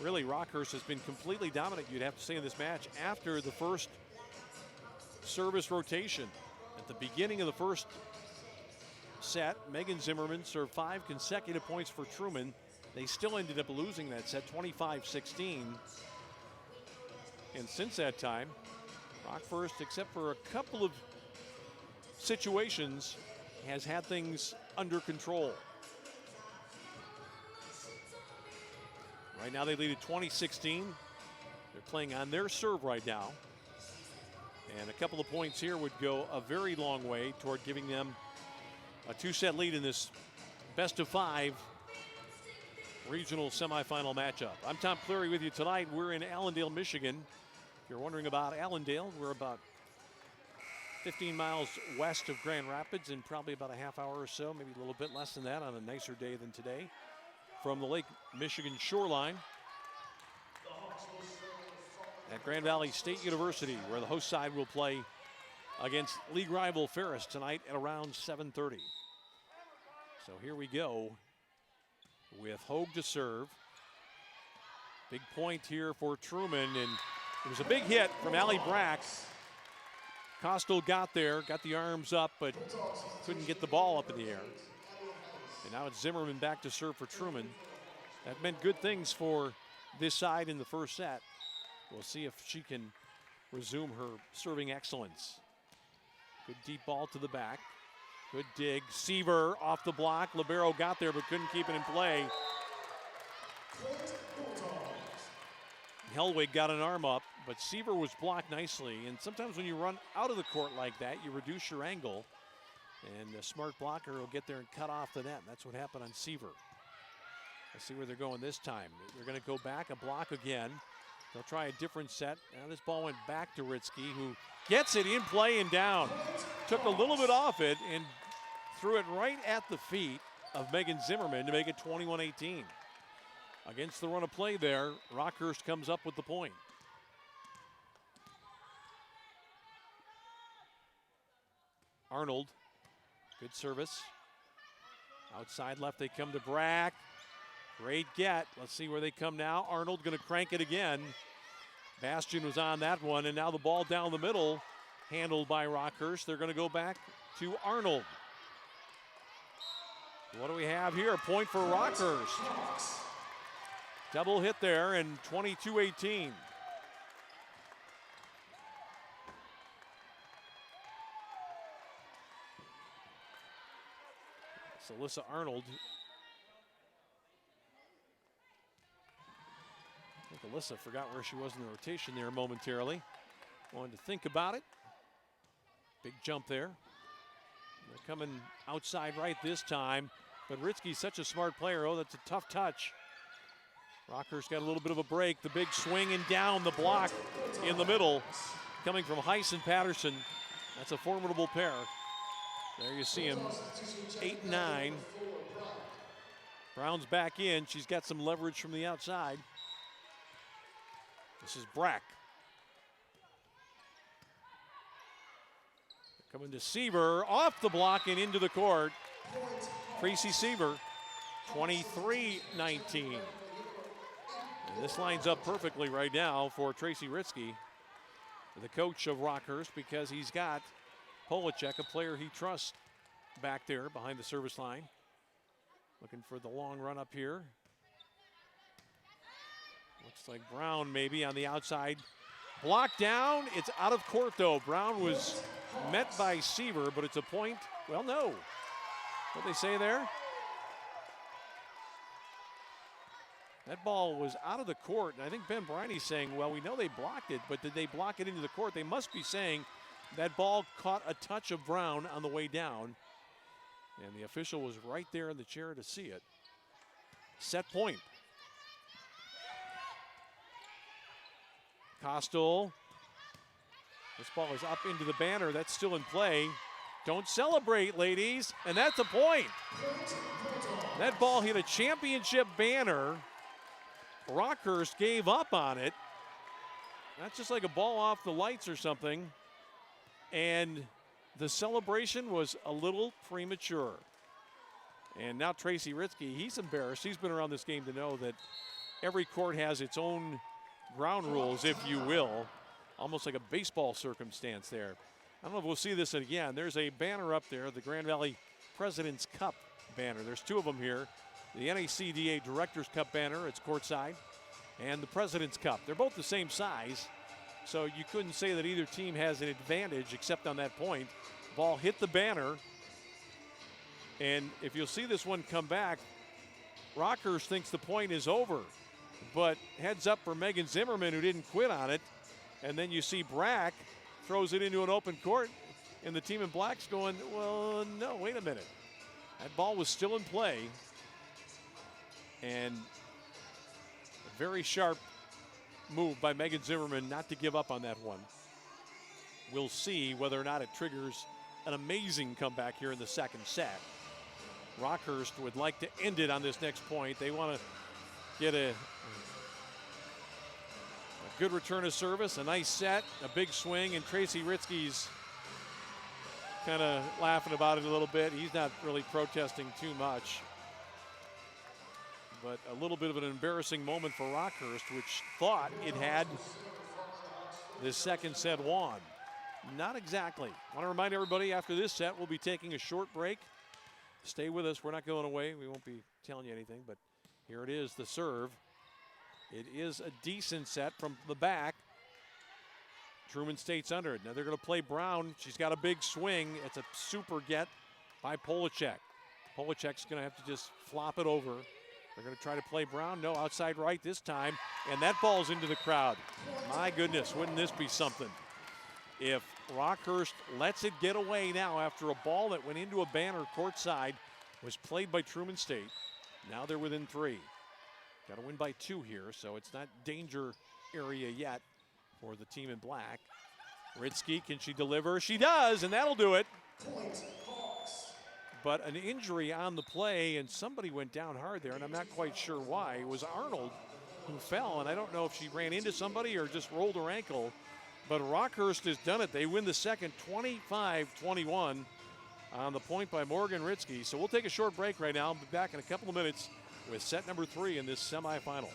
really Rockhurst has been completely dominant, you'd have to say, in this match after the first service rotation. At the beginning of the first set, Megan Zimmerman served 5 consecutive points for Truman. They still ended up losing that set, 25-16. And since that time, Rockhurst, except for a couple of situations, has had things under control. Right now they lead at 20-16. They're playing on their serve right now. And a couple of points here would go a very long way toward giving them a 2-set lead in this best-of-5 regional semifinal matchup. I'm Tom Cleary with you tonight. We're in Allendale, Michigan. If you're wondering about Allendale, we're about 15 miles west of Grand Rapids and probably about a half hour or so, maybe a little bit less than that on a nicer day than today, from the Lake Michigan shoreline at Grand Valley State University, where the host side will play against league rival Ferris tonight at around 7:30. So here we go with Hogue to serve. Big point here for Truman, and it was a big hit from Allie Brack. Kostel got there, got the arms up, but couldn't get the ball up in the air. And now it's Zimmerman back to serve for Truman. That meant good things for this side in the first set. We'll see if she can resume her serving excellence. Good deep ball to the back. Good dig. Seaver off the block. Libero got there but couldn't keep it in play. Hellwig got an arm up, but Seaver was blocked nicely. And sometimes when you run out of the court like that, you reduce your angle. And a smart blocker will get there and cut off the net. That's what happened on Seaver. Let's see where they're going this time. They're going to go back, a block again. They'll try a different set. Now this ball went back to Ritzky, who gets it in play and down. Took a little bit off it and threw it right at the feet of Megan Zimmerman to make it 21-18. Against the run of play there, Rockhurst comes up with the point. Arnold, good service. Outside left, they come to Brack. Great get. Let's see where they come now. Arnold going to crank it again. Bastian was on that one, and now the ball down the middle, handled by Rockhurst. They're going to go back to Arnold. What do we have here? A point for Rockhurst. Double hit there, and 22-18. So Alyssa Arnold. I think Alyssa forgot where she was in the rotation there momentarily. Wanted to think about it. Big jump there. They're coming outside right this time, but Ritzky's such a smart player. Oh, that's a tough touch. Rockhurst got a little bit of a break. The big swing and down the block in the middle, coming from Heiss and Patterson. That's a formidable pair. There you see him, 8-9. Brown's back in. She's got some leverage from the outside. This is Brack. Coming to Seaver, off the block and into the court. Tracy Seaver, 23-19. And this lines up perfectly right now for Tracy Ritzky, the coach of Rockhurst, because he's got Polachek, a player he trusts, back there behind the service line. Looking for the long run up here. Looks like Brown maybe on the outside. Blocked down. It's out of court though. Brown was met by Seaver, but it's a point. Well, no. What they say there? That ball was out of the court, and I think Ben Briney's saying, well, we know they blocked it, but did they block it into the court? They must be saying that ball caught a touch of Brown on the way down, and the official was right there in the chair to see it. Set point. Kostal. This ball is up into the banner. That's still in play. Don't celebrate, ladies. And that's a point. That ball hit a championship banner. Rockhurst gave up on it. That's just like a ball off the lights or something. And the celebration was a little premature. And now Tracy Ritzky, he's embarrassed. He's been around this game to know that every court has its own ground rules, if you will. Almost like a baseball circumstance there. I don't know if we'll see this again. There's a banner up there, the Grand Valley President's Cup banner. There's two of them here. The NACDA Directors Cup banner, it's courtside, and the President's Cup. They're both the same size, so you couldn't say that either team has an advantage except on that point. Ball hit the banner, and if you'll see this one come back, Rockhurst thinks the point is over, but heads up for Megan Zimmerman, who didn't quit on it, and then you see Brack throws it into an open court, and the team in black's going, well, no, wait a minute. That ball was still in play. And a very sharp move by Megan Zimmerman not to give up on that one. We'll see whether or not it triggers an amazing comeback here in the second set. Rockhurst would like to end it on this next point. They want to get a good return of service, a nice set, a big swing, and Tracy Ritzky's kind of laughing about it a little bit. He's not really protesting too much. But a little bit of an embarrassing moment for Rockhurst, which thought it had this second set won. Not exactly. I want to remind everybody, after this set, we'll be taking a short break. Stay with us. We're not going away. We won't be telling you anything, but here it is, the serve. It is a decent set from the back. Truman State's under it. Now they're going to play Brown. She's got a big swing. It's a super get by Polachek. Polachek's going to have to just flop it over. They're going to try to play Brown. No, outside right this time. And that ball's into the crowd. My goodness, wouldn't this be something? If Rockhurst lets it get away now after a ball that went into a banner courtside was played by Truman State. Now they're within 3. Got to win by 2 here, so it's not danger area yet for the team in black. Ritzky, can she deliver? She does, and that'll do it. But an injury on the play, and somebody went down hard there, and I'm not quite sure why. It was Arnold who fell, and I don't know if she ran into somebody or just rolled her ankle. But Rockhurst has done it. They win the second 25-21 on the point by Morgan Ritzky. So we'll take a short break right now. I'll be back in a couple of minutes with set number 3 in this semifinal.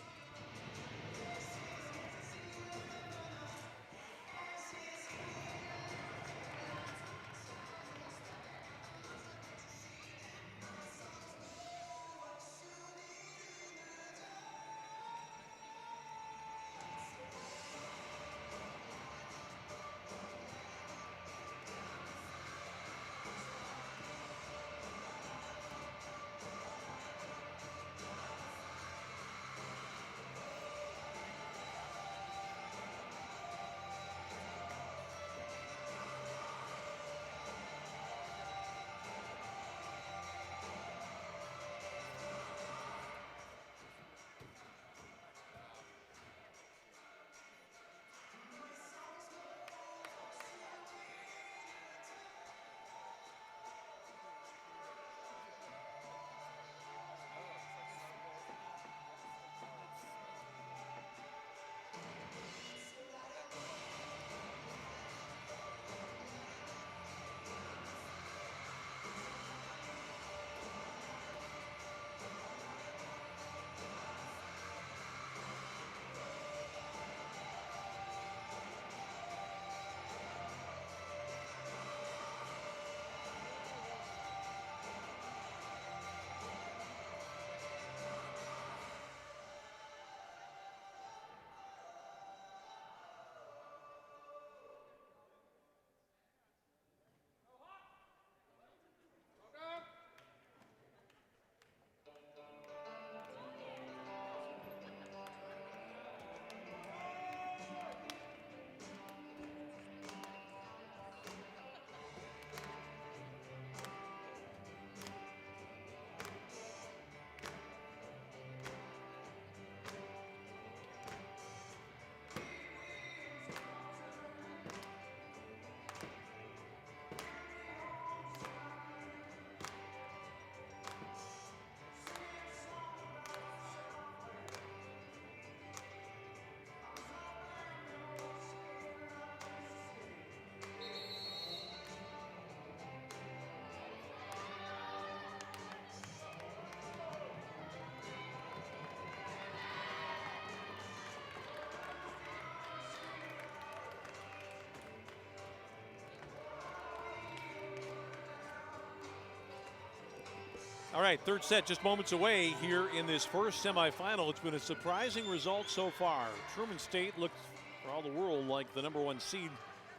All right, third set just moments away here in this first semifinal. It's been a surprising result so far. Truman State looked for all the world like the number 1 seed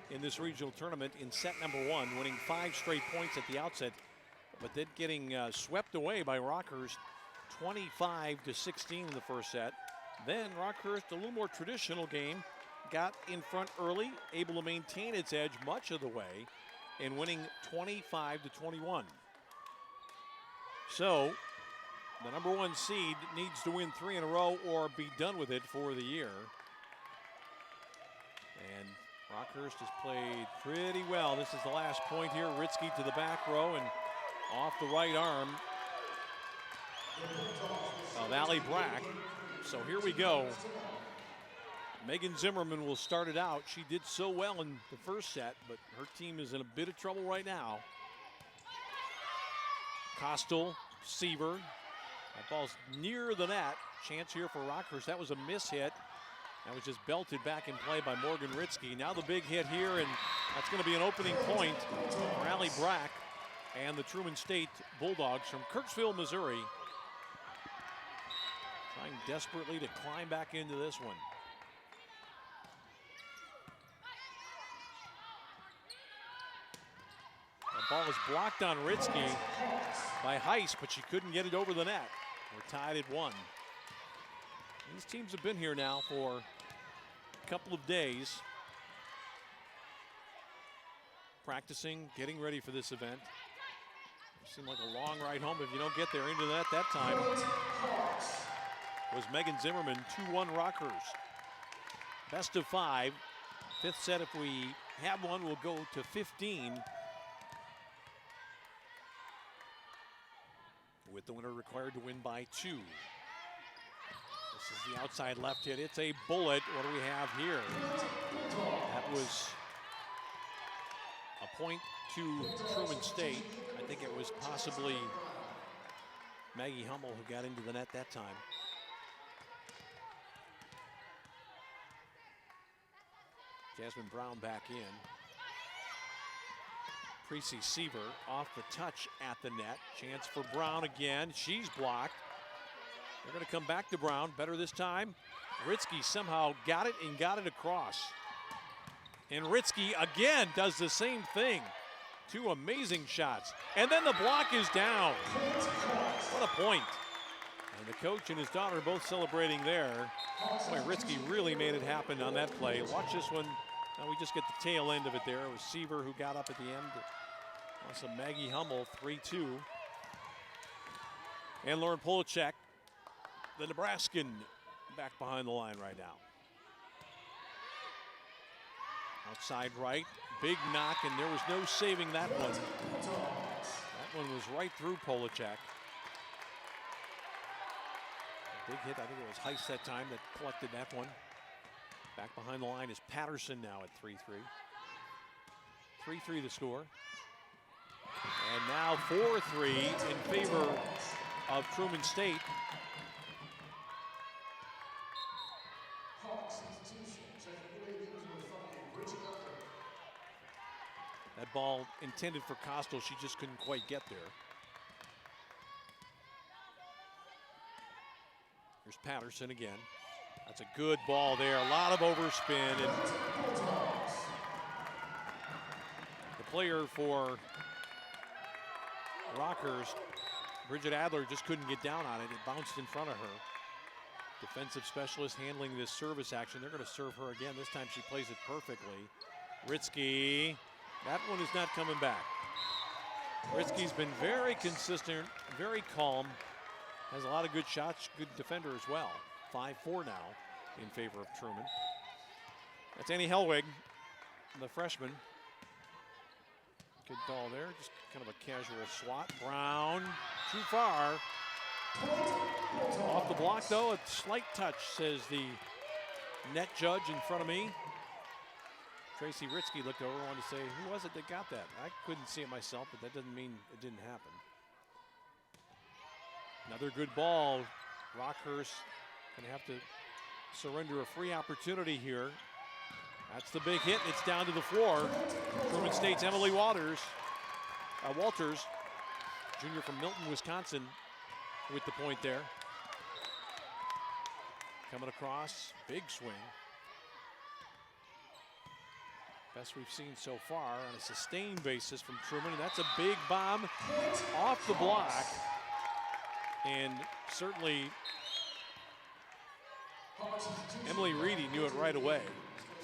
in this regional tournament in set number 1, winning 5 straight points at the outset, but then getting swept away by Rockhurst 25-16 in the first set. Then Rockhurst, a little more traditional game, got in front early, able to maintain its edge much of the way, and winning 25-21. So the number 1 seed needs to win 3 in a row or be done with it for the year. And Rockhurst has played pretty well. This is the last point here. Ritzky to the back row and off the right arm of Allie Brack. So here we go. Megan Zimmerman will start it out. She did so well in the first set, but her team is in a bit of trouble right now. Kostel, Seaver. That ball's near the net. Chance here for Rockhurst. That was a miss hit. That was just belted back in play by Morgan Ritzky. Now the big hit here, and that's going to be an opening point for Allie Brack and the Truman State Bulldogs from Kirksville, Missouri. Trying desperately to climb back into this one. The ball is blocked on Ritzky by Heiss, but she couldn't get it over the net. We're tied at 1. These teams have been here now for a couple of days, practicing, getting ready for this event. It seemed like a long ride home. If you don't get there into that time, was Megan Zimmerman. 2-1 Rockhurst. Best of 5. Fifth set, if we have one, will go to 15. With the winner required to win by 2. This is the outside left hit. It's a bullet. What do we have here? That was a point to Truman State. I think it was possibly Maggie Hummel who got into the net that time. Jasmine Brown back in. Precy Seaver off the touch at the net. Chance for Brown again. She's blocked. They're going to come back to Brown. Better this time. Ritzky somehow got it and got it across. And Ritzky again does the same thing. 2 amazing shots. And then the block is down. What a point. And the coach and his daughter both celebrating there. Boy, Ritzky really made it happen on that play. Watch this one. Now we just get the tail end of it there. It was Seaver who got up at the end. Also Maggie Hummel, 3-2. And Lauren Polachek, the Nebraskan, back behind the line right now. Outside right, big knock, and there was no saving that one. That one was right through Polachek. Big hit, I think it was Heiss that time that collected that one. Back behind the line is Patterson now at 3-3. 3-3 the score. And now 4-3 in favor of Truman State. That ball intended for Kostel, she just couldn't quite get there. Here's Patterson again. That's a good ball there. A lot of overspin. And the player for Rockhurst, Bridget Adler, just couldn't get down on it. It bounced in front of her. Defensive specialist handling this service action. They're going to serve her again. This time she plays it perfectly. Ritzky. That one is not coming back. Ritzky's been very consistent, very calm. Has a lot of good shots, good defender as well. 5-4 now in favor of Truman. That's Annie Hellwig, the freshman. Good ball there, just kind of a casual swat. Brown, too far. Off the block though, a slight touch, says the net judge in front of me. Tracy Ritzky looked over, wanted to say, who was it that got that? I couldn't see it myself, but that doesn't mean it didn't happen. Another good ball. Rockhurst gonna have to surrender a free opportunity here. That's the big hit. It's down to the floor. Truman State's Emily Walters. junior from Milton, Wisconsin, with the point there. Coming across, big swing. Best we've seen so far on a sustained basis from Truman, and that's a big bomb off the block. And certainly Emily Reedy knew it right away.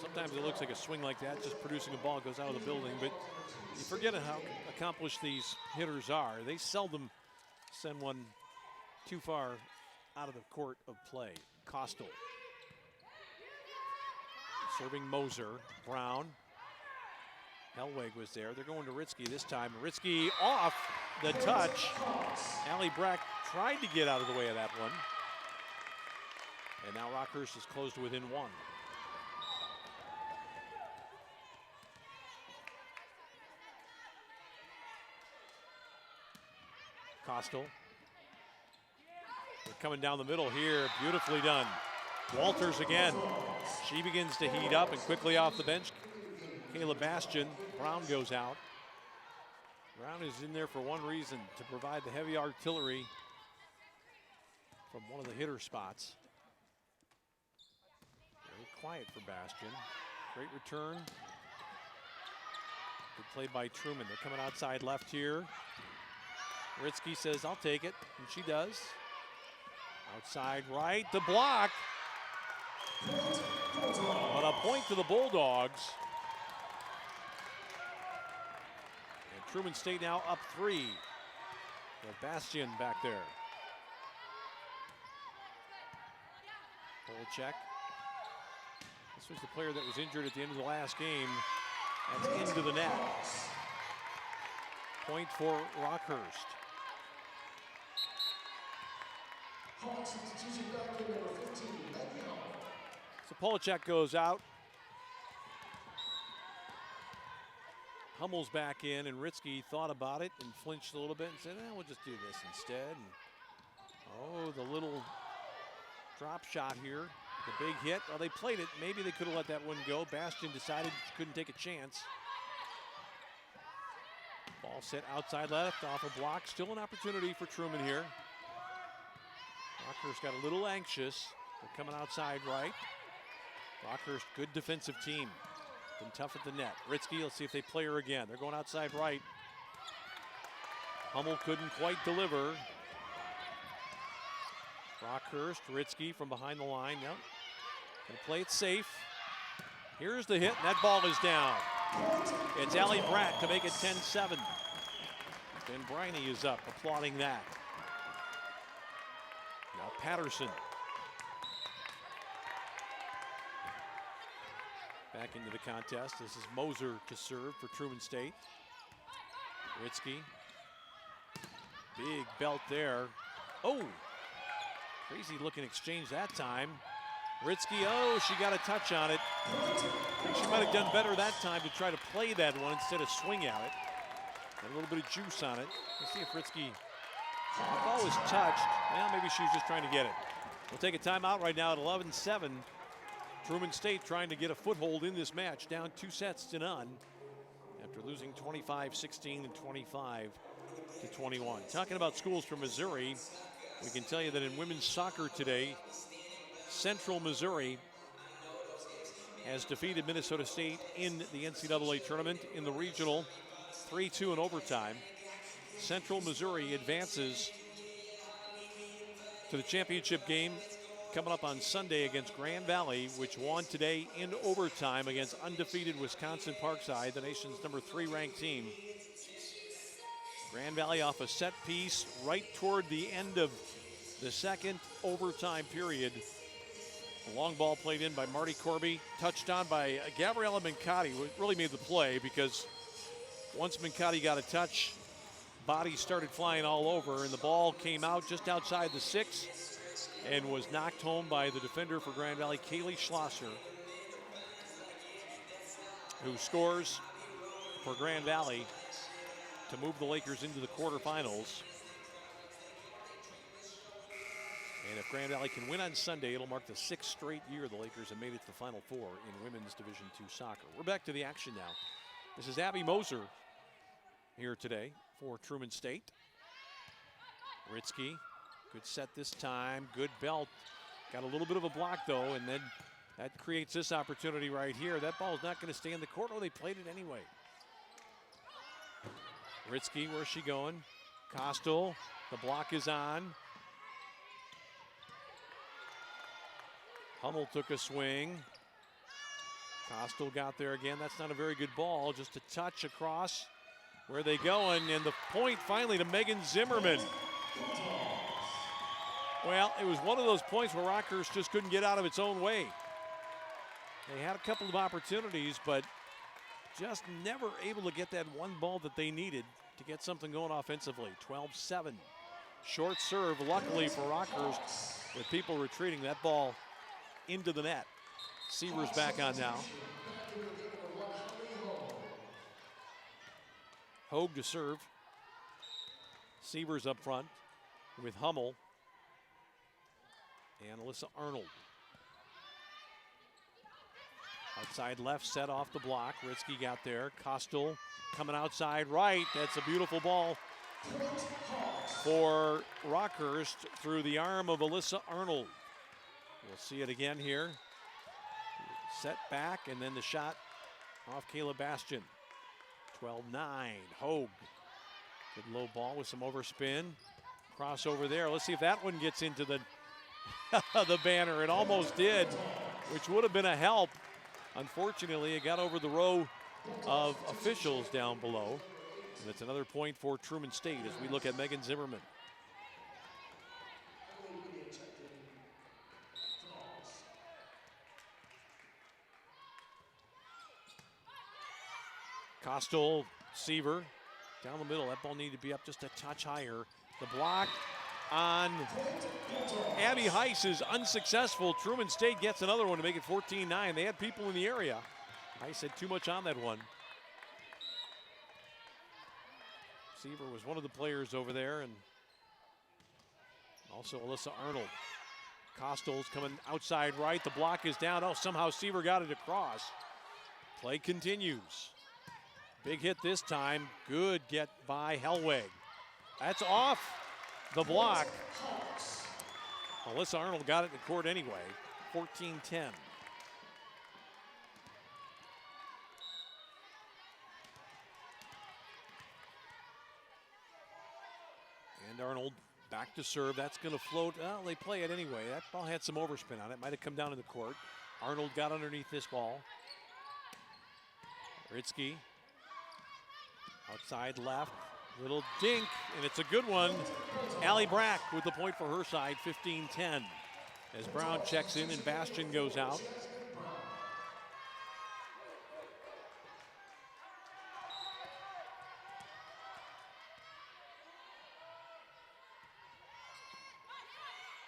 Sometimes it looks like a swing like that, just producing a ball goes out of the building, but you forget how accomplished these hitters are. They seldom send one too far out of the court of play. Costal serving Moser. Brown. Helweg was there. They're going to Ritzky this time. Ritzky off the touch. Allie Brack tried to get out of the way of that one. And now Rockhurst is closed within one. Costal. They're coming down the middle here. Beautifully done. Walters again. She begins to heat up and quickly off the bench. Kayla Bastian. Brown goes out. Brown is in there for one reason, to provide the heavy artillery from one of the hitter spots. Very quiet for Bastian. Great return. Good play by Truman. They're coming outside left here. Ritzky says, I'll take it, and she does. Outside right, the block. But a point to the Bulldogs. And Truman State now up 3. With Bastian back there. Polchek. This was the player that was injured at the end of the last game. That's into the net. Point for Rockhurst. So Polchek goes out. Hummel's back in, and Ritzky thought about it and flinched a little bit and said, we'll just do this instead. And, the little drop shot here, the big hit. Well, they played it. Maybe they could have let that one go. Bastian decided couldn't take a chance. Ball set outside left off a block. Still an opportunity for Truman here. Rockhurst got a little anxious. They're coming outside right. Rockhurst, good defensive team. Been tough at the net. Ritzky, let's see if they play her again. They're going outside right. Hummel couldn't quite deliver. Rockhurst, Ritzky from behind the line. Yep. Gonna play it safe. Here's the hit, and that ball is down. It's Allie Brack to make it 10-7. Ben Briney is up, applauding that. Now Patterson. Back into the contest. This is Moser to serve for Truman State. Ritzky. Big belt there. Oh! Crazy looking exchange that time. Ritzky, she got a touch on it. I think she might have done better that time to try to play that one instead of swing at it. Got a little bit of juice on it. Let's see if Ritzky, the ball was touched. Well, maybe she was just trying to get it. We'll take a timeout right now at 11-7. Truman State trying to get a foothold in this match, down 2-0 after losing 25-16 and 25-21. Talking about schools from Missouri, we can tell you that in women's soccer today, Central Missouri has defeated Minnesota State in the NCAA tournament in the regional 3-2 in overtime. Central Missouri advances to the championship game coming up on Sunday against Grand Valley, which won today in overtime against undefeated Wisconsin Parkside, the nation's number 3 ranked team. Grand Valley off a set piece right toward the end of the second overtime period. A long ball played in by Marty Corby, touched on by Gabriella Mincotti, who really made the play because once Mincotti got a touch, bodies started flying all over, and the ball came out just outside the 6 and was knocked home by the defender for Grand Valley, Kaylee Schlosser, who scores for Grand Valley to move the Lakers into the quarterfinals. And if Grand Valley can win on Sunday, it'll mark the 6th straight year the Lakers have made it to the Final Four in women's Division II soccer. We're back to the action now. This is Abby Moser here today for Truman State. Ritzky, good set this time, good belt. Got a little bit of a block though, and then that creates this opportunity right here. That ball is not going to stay in the court. Oh, they played it anyway. Ritzky, where's she going? Kostel, the block is on. Hummel took a swing. Kostel got there again. That's not a very good ball, just a touch across. Where are they going? And the point finally to Megan Zimmerman. Well, it was one of those points where Rockhurst just couldn't get out of its own way. They had a couple of opportunities, but just never able to get that one ball that they needed to get something going offensively. 12-7. Short serve, luckily for Rockhurst, with people retreating, that ball into the net. Seaver's back on now. Hogue to serve. Seaver's up front with Hummel and Alyssa Arnold. Outside left, set off the block. Ritzky got there. Kostel coming outside right. That's a beautiful ball for Rockhurst through the arm of Alyssa Arnold. We'll see it again here. Set back, and then the shot off Kayla Bastian. 12-9, Hogue. Good low ball with some overspin. Crossover there. Let's see if that one gets into the, the banner. It almost did, which would have been a help. Unfortunately, it got over the row of officials down below. And it's another point for Truman State as we look at Megan Zimmerman. Kostel, Seaver, down the middle. That ball needed to be up just a touch higher. The block on Abby Heiss is unsuccessful. Truman State gets another one to make it 14-9. They had people in the area. Heiss had too much on that one. Seaver was one of the players over there, and also Alyssa Arnold. Kostel's coming outside right. The block is down. Oh, somehow Seaver got it across. Play continues. Big hit this time. Good get by Hellweg. That's off the block. Alyssa Arnold got it in the court anyway. 14-10. And Arnold back to serve. That's going to float. Well, they play it anyway. That ball had some overspin on it. Might have come down in the court. Arnold got underneath this ball. Ritzky. Outside left, little dink, and it's a good one. Allie Brack with the point for her side, 15-10. As Brown checks in and Bastian goes out.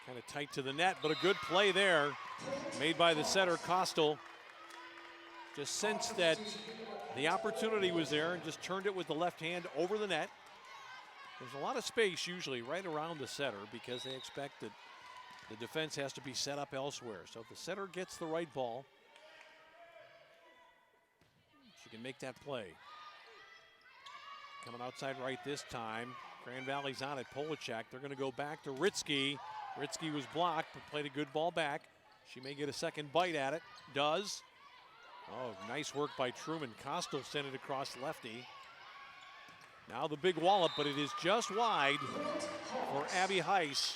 Kind of tight to the net, but a good play there made by the setter, Kostel. Just sensed that the opportunity was there and just turned it with the left hand over the net. There's a lot of space usually right around the setter because they expect that the defense has to be set up elsewhere. So if the setter gets the right ball, she can make that play. Coming outside right this time. Grand Valley's on it. Polachek. They're going to go back to Ritzky. Ritzky was blocked but played a good ball back. She may get a second bite at it. Does. Oh, nice work by Truman. Kostel sent it across lefty. Now the big wallop, but it is just wide for Abby Heiss.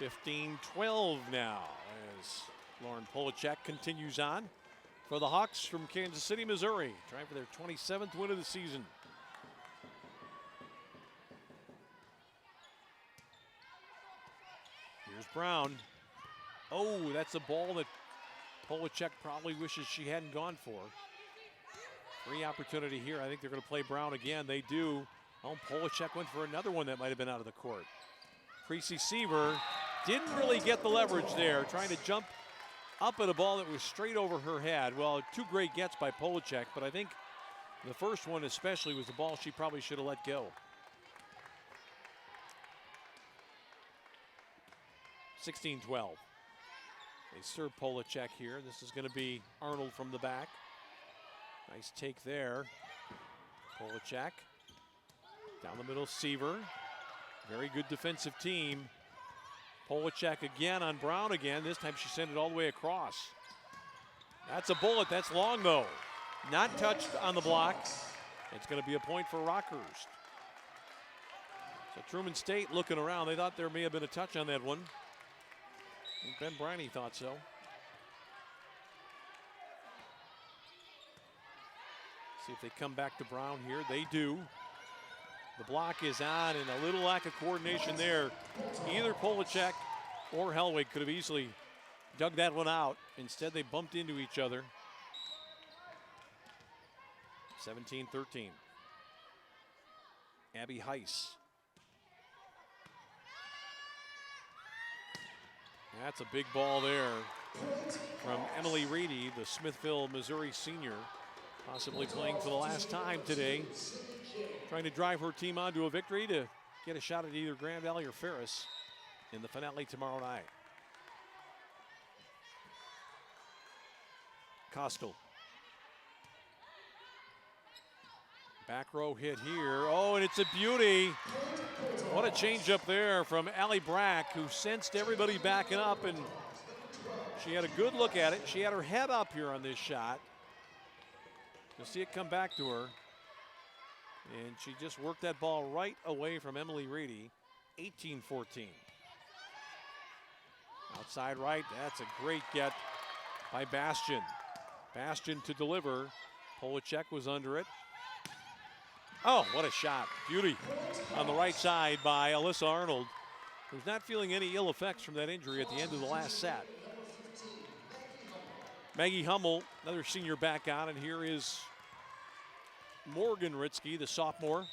15-12 now as Lauren Polachek continues on for the Hawks from Kansas City, Missouri, trying for their 27th win of the season. Here's Brown. Oh, that's a ball that Polachek probably wishes she hadn't gone for. Free opportunity here. I think they're going to play Brown again. They do. Oh, Polachek went for another one that might have been out of the court. Precy Seaver didn't really get the leverage there, trying to jump up at a ball that was straight over her head. Well, two great gets by Polachek, but I think the first one especially was the ball she probably should have let go. 16-12. They serve Polachek here. This is going to be Arnold from the back. Nice take there. Polachek. Down the middle, Seaver. Very good defensive team. Polachek again on Brown again. This time she sent it all the way across. That's a bullet. That's long, though. Not touched on the block. It's going to be a point for Rockhurst. So Truman State looking around. They thought there may have been a touch on that one. I think Ben Briney thought so. See if they come back to Brown here. They do. The block is on, and a little lack of coordination there. Either Polachek or Hellwig could have easily dug that one out. Instead, they bumped into each other. 17-13. Abby Heiss. That's a big ball there from Emily Reedy, the Smithville, Missouri senior, possibly playing for the last time today, trying to drive her team onto a victory to get a shot at either Grand Valley or Ferris in the finale tomorrow night. Kostel. Back row hit here. Oh, and it's a beauty. What a change up there from Allie Brack, who sensed everybody backing up, and she had a good look at it. She had her head up here on this shot. You'll see it come back to her. And she just worked that ball right away from Emily Reedy. 18-14. Outside right, that's a great get by Bastian. Bastian to deliver. Polachek was under it. Oh, what a shot. Beauty on the right side by Alyssa Arnold, who's not feeling any ill effects from that injury at the end of the last set. Maggie Hummel, another senior, back on, and here is Morgan Ritzky, the sophomore. And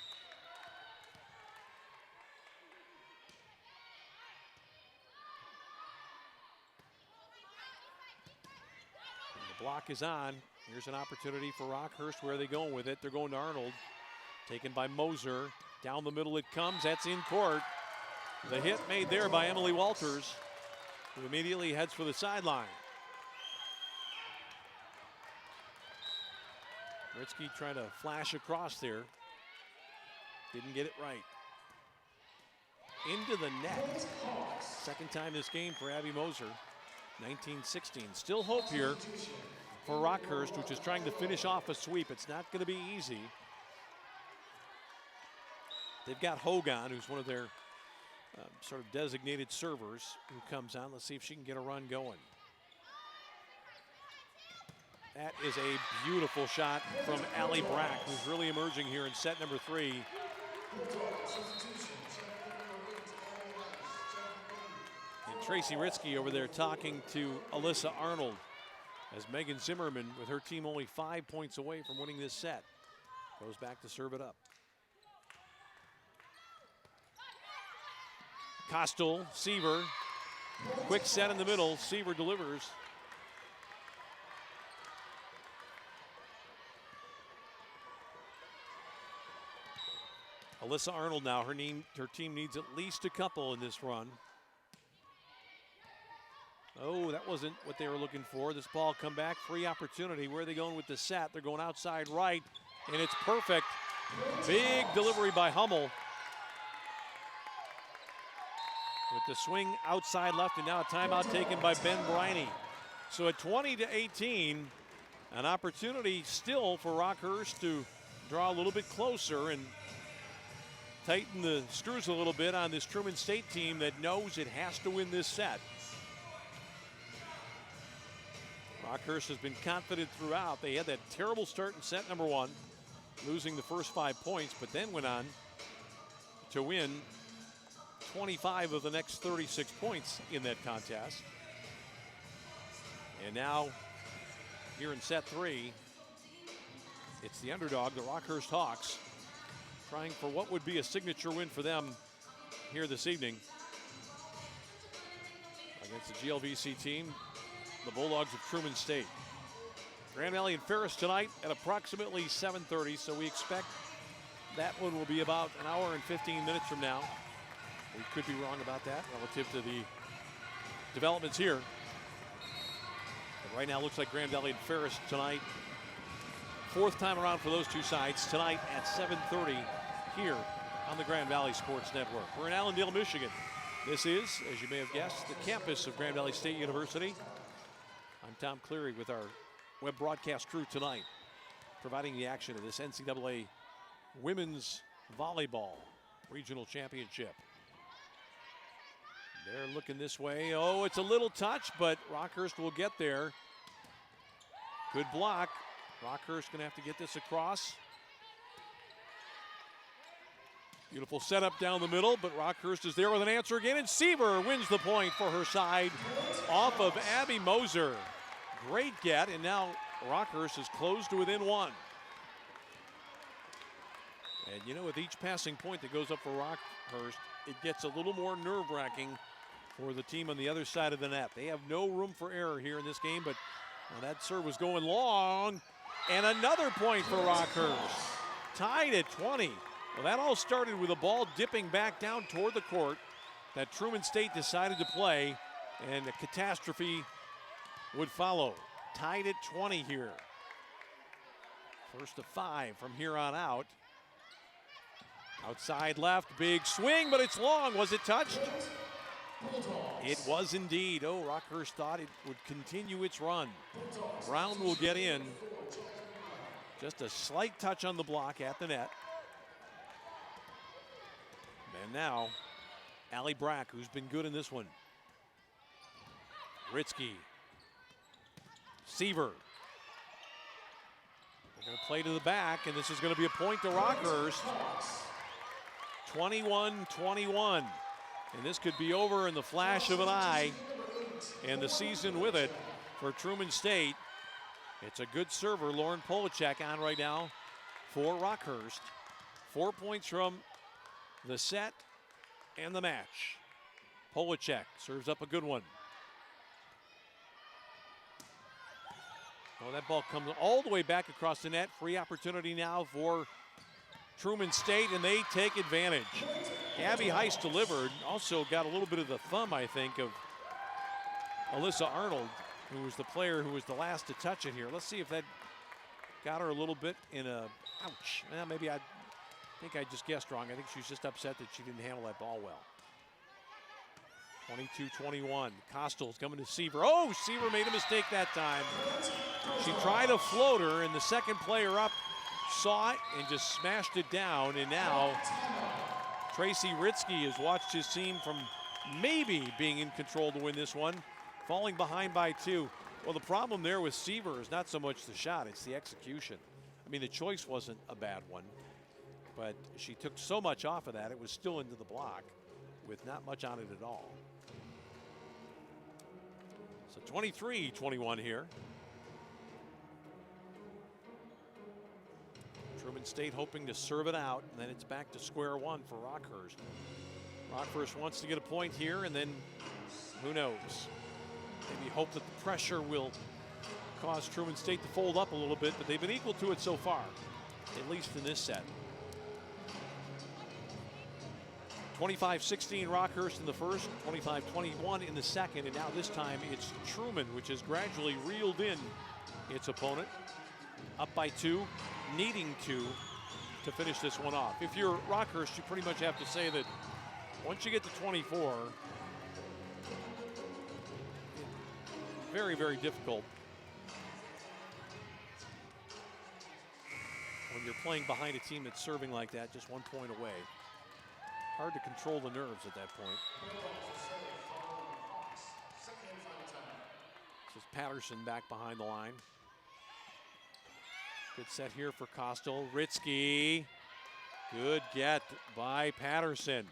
the block is on. Here's an opportunity for Rockhurst. Where are they going with it? They're going to Arnold. Taken by Moser. Down the middle it comes. That's in court. The hit made there by Emily Walters, who immediately heads for the sideline. Ritzky trying to flash across there. Didn't get it right. Into the net. Second time this game for Abby Moser. 19-16. Still hope here for Rockhurst, which is trying to finish off a sweep. It's not going to be easy. They've got Hogan, who's one of their sort of designated servers, who comes on. Let's see if she can get a run going. That is a beautiful shot from Allie Brack, who's really emerging here in set number 3. And Tracy Ritzky over there talking to Alyssa Arnold, as Megan Zimmerman, with her team only 5 points away from winning this set, goes back to serve it up. Kostel, Seaver, quick set in the middle. Seaver delivers. Alyssa Arnold now, her team needs at least a couple in this run. Oh, that wasn't what they were looking for. This ball come back, free opportunity. Where are they going with the set? They're going outside right, and it's perfect. Big delivery by Hummel. With the swing outside left, and now a timeout taken by Ben Briney. So at 20-18, an opportunity still for Rockhurst to draw a little bit closer and tighten the screws a little bit on this Truman State team that knows it has to win this set. Rockhurst has been confident throughout. They had that terrible start in set number 1, losing the first 5 points, but then went on to win 25 of the next 36 points in that contest. And now, here in set 3, it's the underdog, the Rockhurst Hawks, trying for what would be a signature win for them here this evening against the GLVC team, the Bulldogs of Truman State. Grand Valley and Ferris tonight at approximately 7:30, so we expect that one will be about an hour and 15 minutes from now. We could be wrong about that relative to the developments here. But right now, looks like Grand Valley and Ferris tonight. 4th time around for those two sides tonight at 7:30 here on the Grand Valley Sports Network. We're in Allendale, Michigan. This is, as you may have guessed, the campus of Grand Valley State University. I'm Tom Cleary with our web broadcast crew tonight, providing the action of this NCAA Women's Volleyball Regional Championship. They're looking this way. Oh, it's a little touch, but Rockhurst will get there. Good block. Rockhurst going to have to get this across. Beautiful setup down the middle, but Rockhurst is there with an answer again, and Seaver wins the point for her side off of Abby Moser. Great get, and now Rockhurst is closed to within one. And you know, with each passing point that goes up for Rockhurst, it gets a little more nerve-wracking for the team on the other side of the net. They have no room for error here in this game, but that serve was going long. And another point for Rockhurst. Tied at 20. Well, that all started with a ball dipping back down toward the court that Truman State decided to play, and a catastrophe would follow. Tied at 20 here. First of 5 from here on out. Outside left, big swing, but it's long. Was it touched? It was indeed. Oh, Rockhurst thought it would continue its run. Brown will get in. Just a slight touch on the block at the net. And now, Allie Brack, who's been good in this one. Ritzky. Seaver. They're going to play to the back, and this is going to be a point to Rockhurst. 21-21. And this could be over in the flash of an eye, and the season with it for Truman State. It's a good server, Lauren Polachek, on right now for Rockhurst. 4 points from the set and the match. Polachek serves up a good one. Oh, that ball comes all the way back across the net. Free opportunity now for Truman State, and they take advantage. Abby Heist delivered. Also got a little bit of the thumb, I think, of Alyssa Arnold, who was the player who was the last to touch it here. Let's see if that got her a little bit in a, ouch. Well, maybe I think I just guessed wrong. I think she's just upset that she didn't handle that ball well. 22-21. Costel's coming to Seaver. Oh, Seaver made a mistake that time. She tried a floater, and the second player up saw it and just smashed it down. And now Tracy Ritzky has watched his team from maybe being in control to win this one, falling behind by 2. Well, the problem there with Seaver is not so much the shot, it's the execution. I mean, the choice wasn't a bad one, but she took so much off of that, it was still into the block with not much on it at all. So 23-21 here. Truman State hoping to serve it out, and then it's back to square one for Rockhurst. Rockhurst wants to get a point here, and then who knows? Maybe hope that the pressure will cause Truman State to fold up a little bit, but they've been equal to it so far, at least in this set. 25-16 Rockhurst in the first, 25-21 in the second, and now this time it's Truman, which has gradually reeled in its opponent. Up by 2, needing to finish this one off. If you're Rockhurst, you pretty much have to say that once you get to 24, very, very difficult when you're playing behind a team that's serving like that, just 1 point away. Hard to control the nerves at that point. This is Patterson back behind the line. Good set here for Costel. Ritzky. Good get by Patterson.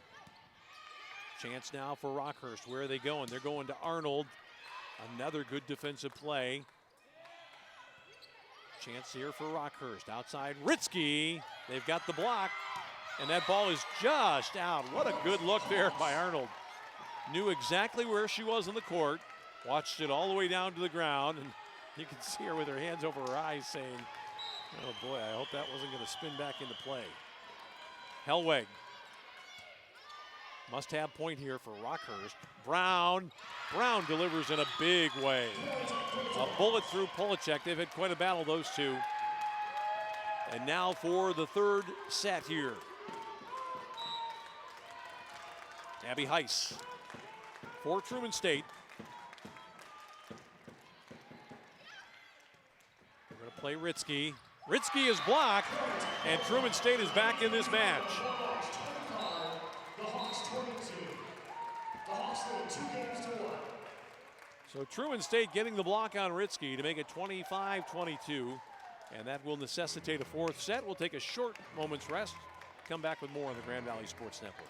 Chance now for Rockhurst. Where are they going? They're going to Arnold. Another good defensive play. Chance here for Rockhurst. Outside Ritzky. They've got the block. And that ball is just out. What a good look there by Arnold. Knew exactly where she was on the court. Watched it all the way down to the ground. And you can see her with her hands over her eyes saying, oh boy, I hope that wasn't going to spin back into play. Hellweg. Must-have point here for Rockhurst. Brown delivers in a big way. A bullet through Polachek. They've had quite a battle, those two. And now for the third set here. Abby Heiss for Truman State. They're going to play Ritzky. Ritzky is blocked, and Truman State is back in this match. The Hawks 22. The Hawks lead 2 games to 1. So Truman State getting the block on Ritzky to make it 25-22, and that will necessitate a fourth set. We'll take a short moment's rest, come back with more on the Grand Valley Sports Network.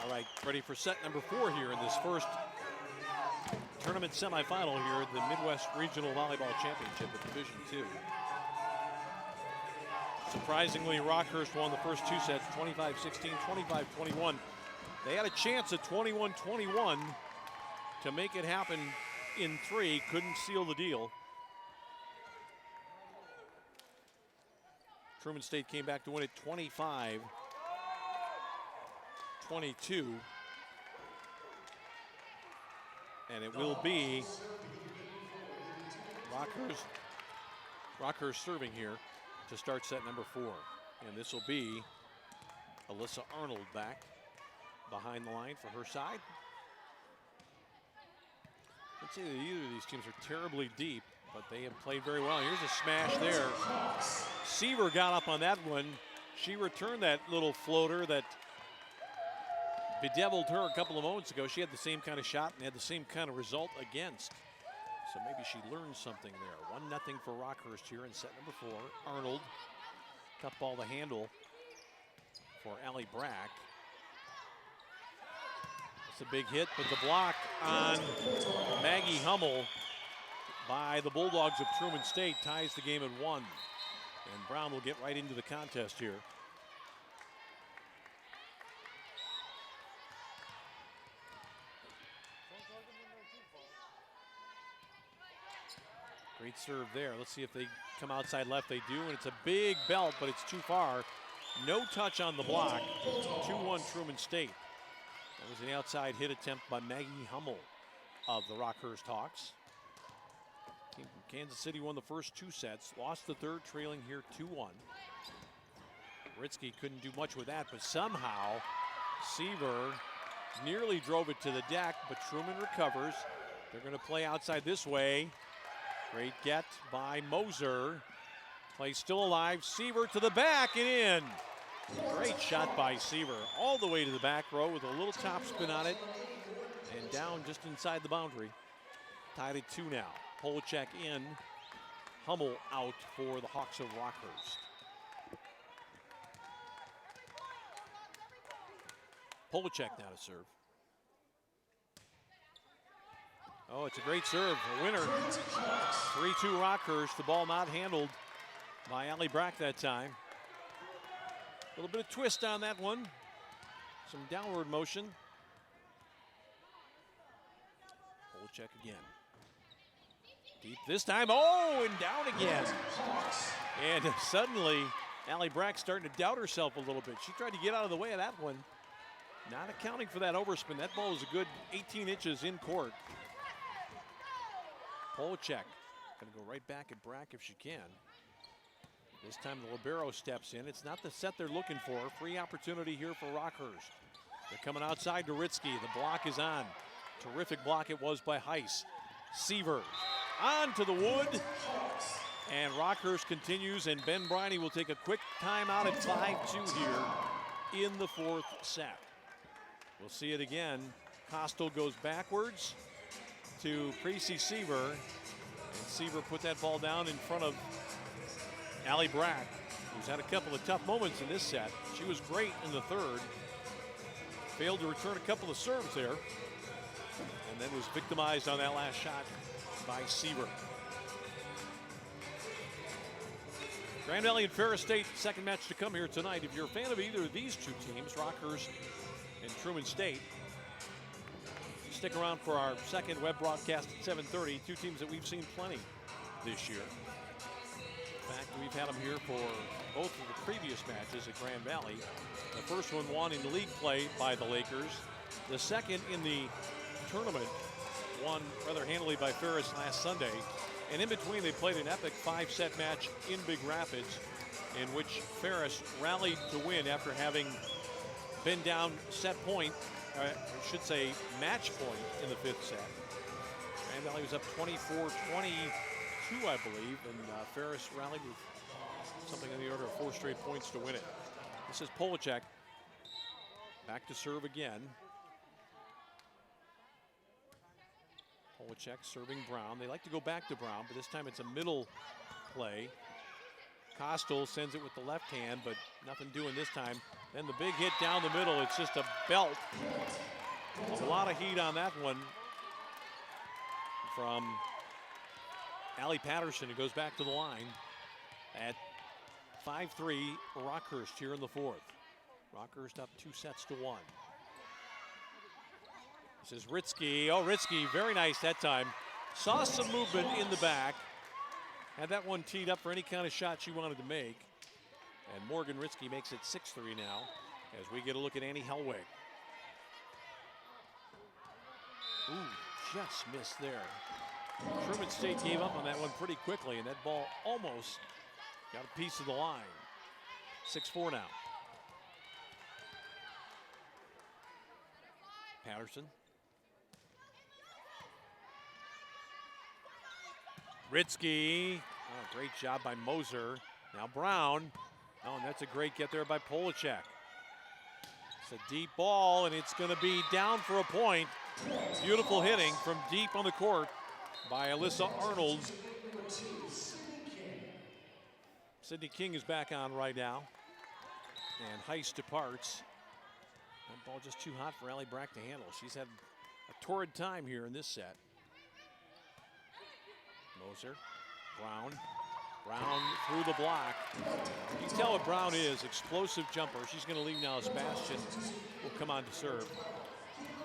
All right, ready for set number 4 here in this first tournament semifinal here, the Midwest Regional Volleyball Championship of Division II. Surprisingly, Rockhurst won the first 2 sets, 25-16, 25-21. They had a chance at 21-21 to make it happen in 3, couldn't seal the deal. Truman State came back to win it 25-22. And it will be Rockhurst serving here to start set number 4. And this will be Alyssa Arnold back behind the line for her side. I'd say that either of these teams are terribly deep, but they have played very well. Here's a smash there. Seaver got up on that one. She returned that little floater that bedeviled her a couple of moments ago. She had the same kind of shot and had the same kind of result against. So maybe she learned something there. 1-0 for Rockhurst here in set number 4. Arnold, tough ball to handle for Allie Brack. That's a big hit, but the block on Maggie Hummel by the Bulldogs of Truman State ties the game at 1. And Brown will get right into the contest here. Great serve there. Let's see if they come outside left. They do, and it's a big belt, but it's too far. No touch on the block. 2-1 Truman State. That was an outside hit attempt by Maggie Hummel of the Rockhurst Hawks. Team from Kansas City won the first 2 sets, lost the third, trailing here 2-1. Ritzky couldn't do much with that, but somehow Seaver nearly drove it to the deck, but Truman recovers. They're going to play outside this way. Great get by Moser. Play still alive. Seaver to the back and in. Great shot by Seaver. All the way to the back row with a little top spin on it. And down just inside the boundary. Tied at 2 now. Polachek in. Hummel out for the Hawks of Rockhurst. Polachek now to serve. Oh, it's a great serve. A winner. 3-2 Rockhurst. The ball not handled by Allie Brack that time. A little bit of twist on that one. Some downward motion. Polachek again. Deep this time. Oh, and down again. And suddenly, Allie Brack starting to doubt herself a little bit. She tried to get out of the way of that one. Not accounting for that overspin. That ball was a good 18 inches in court. Polachek going to go right back at Brack if she can. This time the libero steps in. It's not the set they're looking for. Free opportunity here for Rockhurst. They're coming outside to Ritzky. The block is on. Terrific block it was by Heiss. Seaver on to the wood. And Rockhurst continues, and Ben Briney will take a quick timeout at 5-2 here in the 4th set. We'll see it again. Kostel goes backwards to Precy Seaver. And Seaver put that ball down in front of Allie Brack, who's had a couple of tough moments in this set. She was great in the 3rd. Failed to return a couple of serves there. And then was victimized on that last shot by Seaver. Grand Valley and Ferris State, second match to come here tonight. If you're a fan of either of these two teams, Rockhurst and Truman State, stick around for our second web broadcast at 7:30. Two teams that we've seen plenty this year. In fact, we've had them here for both of the previous matches at Grand Valley. The first one won in league play by the Lakers. The second in the tournament won rather handily by Ferris last Sunday. And in between, they played an epic 5-set match in Big Rapids in which Ferris rallied to win after having been down set point, I should say match point in the 5th set. Grand Valley was up 24-22, I believe, and Ferris rallied with something in the order of 4 straight points to win it. This is Polachek back to serve again. Polachek serving Brown. They like to go back to Brown, but this time it's a middle play. Kostel sends it with the left hand, but nothing doing this time. Then the big hit down the middle. It's just a belt. A lot of heat on that one from Allie Patterson, who goes back to the line at 5-3 Rockhurst here in the 4th. Rockhurst up 2-1. This is Ritzky. Oh, Ritzky, very nice that time. Saw some movement in the back. Had that one teed up for any kind of shot she wanted to make. And Morgan Ritzky makes it 6-3 now as we get a look at Annie Hellwig. Ooh, just missed there. Truman State gave up on that one pretty quickly, and that ball almost got a piece of the line. 6-4 now. Patterson. Ritzky. Oh, great job by Moser. Now Brown. Oh, and that's a great get there by Polachek. It's a deep ball, and it's going to be down for a point. Beautiful hitting from deep on the court by Alyssa Arnold. Sydney King is back on right now. And Heiss departs. That ball just too hot for Allie Brack to handle. She's had a torrid time here in this set. Moser, Brown through the block. You can tell what Brown is, explosive jumper. She's going to leave now as Bastian will come on to serve.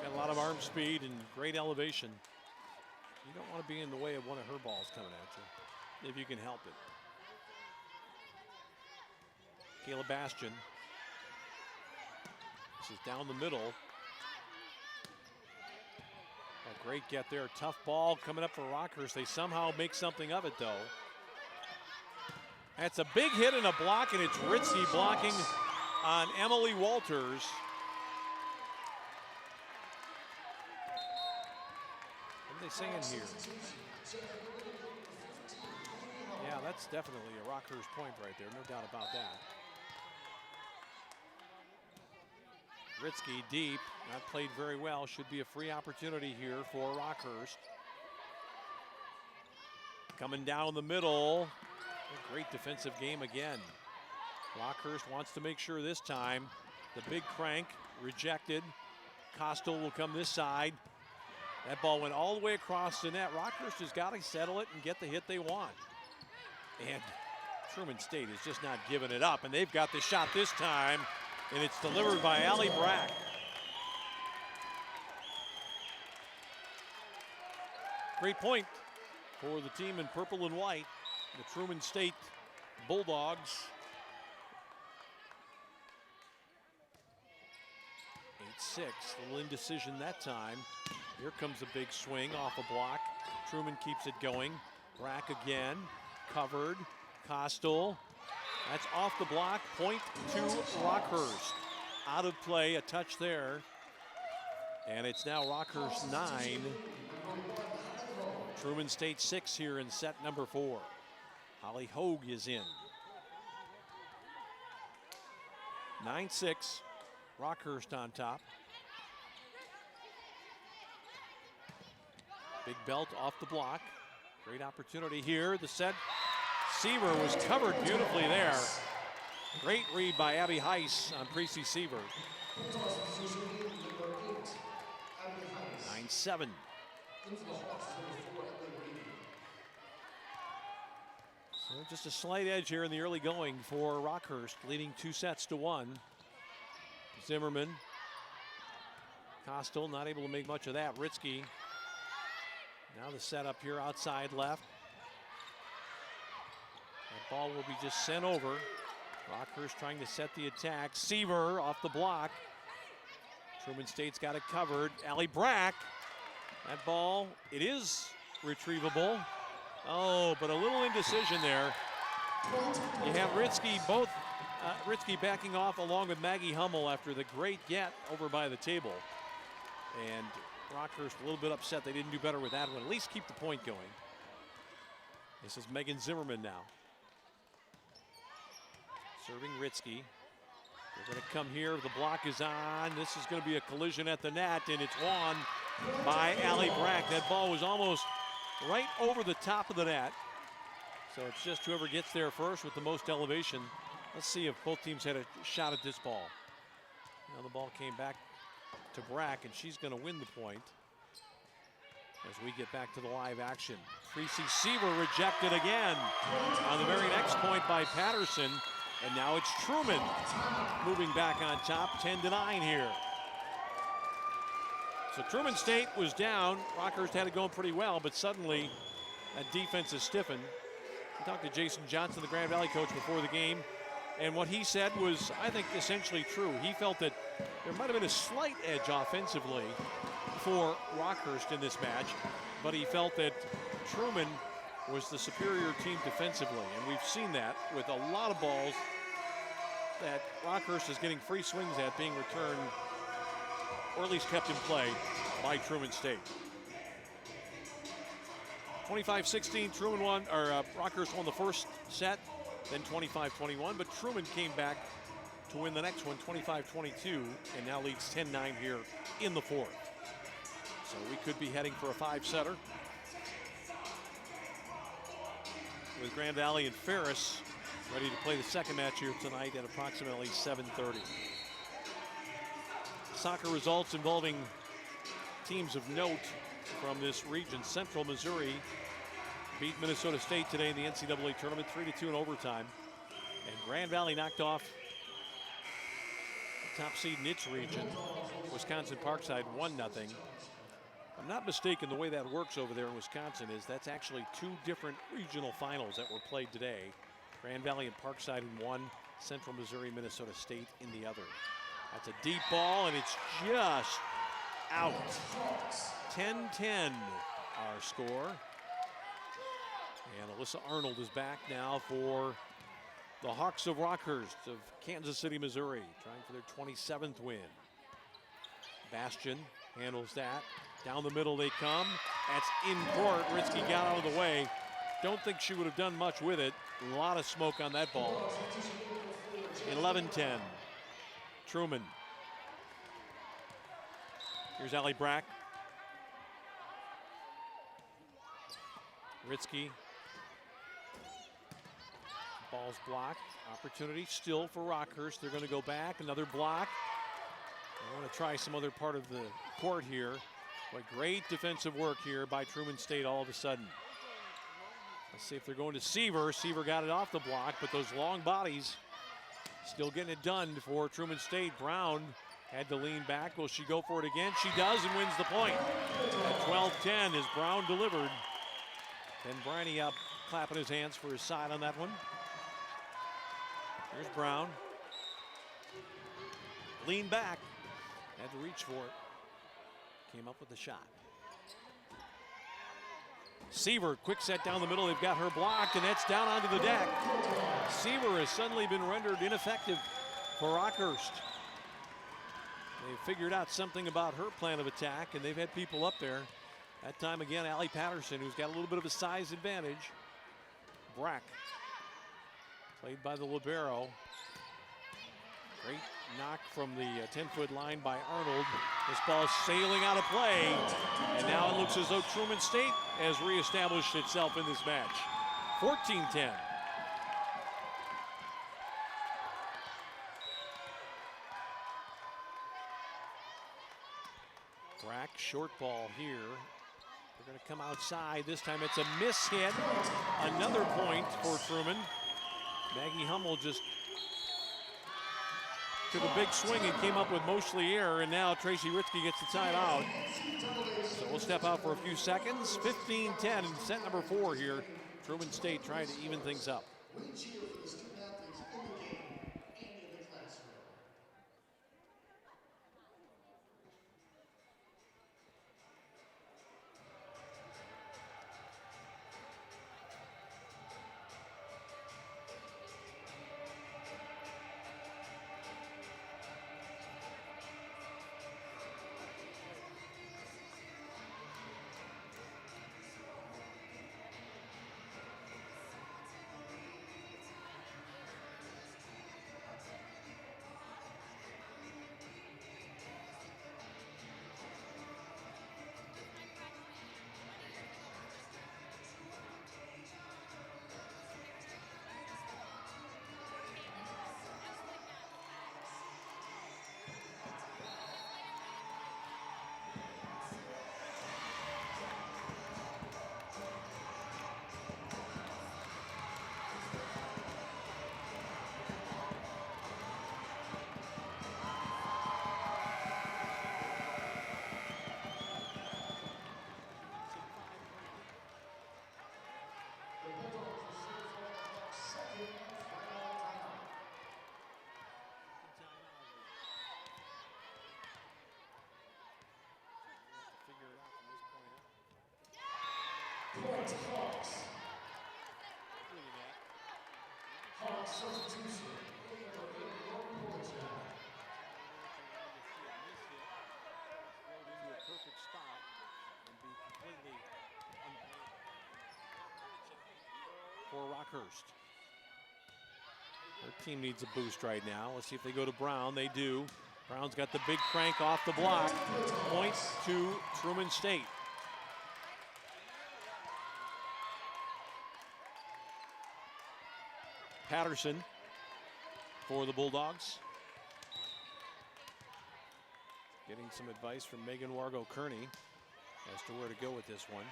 Got a lot of arm speed and great elevation. You don't want to be in the way of one of her balls coming at you, if you can help it. Kayla Bastian. This is down the middle. A great get there. Tough ball coming up for Rockhurst. They somehow make something of it, though. That's a big hit and a block, and it's Ritzky blocking on Emily Walters. What are they saying here? Yeah, that's definitely a Rockhurst point right there, no doubt about that. Ritzky deep, not played very well. Should be a free opportunity here for Rockhurst. Coming down the middle. A great defensive game again. Rockhurst wants to make sure this time. The big crank rejected. Costal will come this side. That ball went all the way across the net. Rockhurst has got to settle it and get the hit they want. And Truman State is just not giving it up. And they've got the shot this time. And it's delivered by Allie Brack. Great point for the team in purple and white, the Truman State Bulldogs. 8-6, a little indecision that time. Here comes a big swing off a block. Truman keeps it going. Brack again, covered. Costal, that's off the block. Point to Rockhurst. Out of play, a touch there. And it's now Rockhurst 9. Truman State 6 here in set number 4. Holly Hogue is in. 9-6, Rockhurst on top. Big Belt off the block. Great opportunity here. The set. Seaver was covered beautifully there. Great read by Abby Heiss on Precy Seaver. 9-7. So just a slight edge here in the early going for Rockhurst, leading 2-1. Zimmerman. Costal not able to make much of that. Ritzky. Now the setup here outside left. That ball will be just sent over. Rockhurst trying to set the attack. Seaver off the block. Truman State's got it covered. Allie Brack. That ball, it is retrievable. Oh, but a little indecision there. You have Ritzky, Ritzky backing off along with Maggie Hummel after the great get over by the table. And Rockhurst a little bit upset they didn't do better with that one. At least keep the point going. This is Megan Zimmerman now. Serving Ritzky. They're going to come here. The block is on. This is going to be a collision at the net, and it's won by Allie Brack. That ball was almost right over the top of the net. So it's just whoever gets there first with the most elevation. Let's see if both teams had a shot at this ball. Now the ball came back to Brack, and she's going to win the point as we get back to the live action. Precy Seaver rejected again on the very next point by Patterson. And now it's Truman moving back on top, 10-9 here. So Truman State was down. Rockhurst had it going pretty well, but suddenly that defense is stiffened. I talked to Jason Johnson, the Grand Valley coach, before the game, and what he said was, I think, essentially true. He felt that there might have been a slight edge offensively for Rockhurst in this match, but he felt that Truman was the superior team defensively, and we've seen that with a lot of balls that Rockhurst is getting free swings at being returned, or at least kept in play, by Truman State. 25-16, Truman won, or Rockhurst won the first set, then 25-21, but Truman came back to win the next one, 25-22, and now leads 10-9 here in the fourth. So we could be heading for a 5-setter with Grand Valley and Ferris ready to play the second match here tonight at approximately 7:30. Soccer results involving teams of note from this region. Central Missouri beat Minnesota State today in the NCAA tournament, 3-2 in overtime. And Grand Valley knocked off the top seed in its region, Wisconsin Parkside, 1-0. I'm not mistaken, the way that works over there in Wisconsin is that's actually two different regional finals that were played today. Grand Valley and Parkside in one, Central Missouri, Minnesota State in the other. That's a deep ball, and it's just out. 10-10 our score. And Alyssa Arnold is back now for the Hawks of Rockhurst of Kansas City, Missouri, trying for their 27th win. Bastion handles that. Down the middle they come. That's in court. Ritzky got out of the way. Don't think she would have done much with it. A lot of smoke on that ball. 11-10. Truman. Here's Allie Brack. Ritzky. Ball's blocked. Opportunity still for Rockhurst. They're going to go back. Another block. They want to try some other part of the court here. But great defensive work here by Truman State all of a sudden. Let's see if they're going to Seaver. Seaver got it off the block, but those long bodies still getting it done for Truman State. Brown had to lean back. Will she go for it again? She does and wins the point. At 12-10 as Brown delivered. Ben Briney up clapping his hands for his side on that one. Here's Brown. Lean back. Had to reach for it. Came up with the shot. Seaver, quick set down the middle. They've got her blocked, and that's down onto the deck. Seaver has suddenly been rendered ineffective for Rockhurst. They've figured out something about her plan of attack, and they've had people up there. That time again, Allie Patterson, who's got a little bit of a size advantage. Brack, played by the libero. Great knock from the 10-foot line by Arnold. This ball sailing out of play, and now it looks as though Truman State has reestablished itself in this match. 14-10. Brack, short ball here. They're going to come outside. This time it's a miss hit. Another point for Truman. Maggie Hummel just took a big swing and came up with mostly air, and now Tracy Ritzky gets the timeout. So we'll step out for a few seconds. 15-10, set number 4 here. Truman State trying to even things up. We cheer for the student athletes in the game and in the classroom. Point Hawks. Hawks substitution. Perfect spot and be completely for Rockhurst. Their team needs a boost right now. Let's see if they go to Brown. They do. Brown's got the big crank off the block. Point to Truman State. Patterson for the Bulldogs. Getting some advice from Megan Wargo Kearney as to where to go with this one.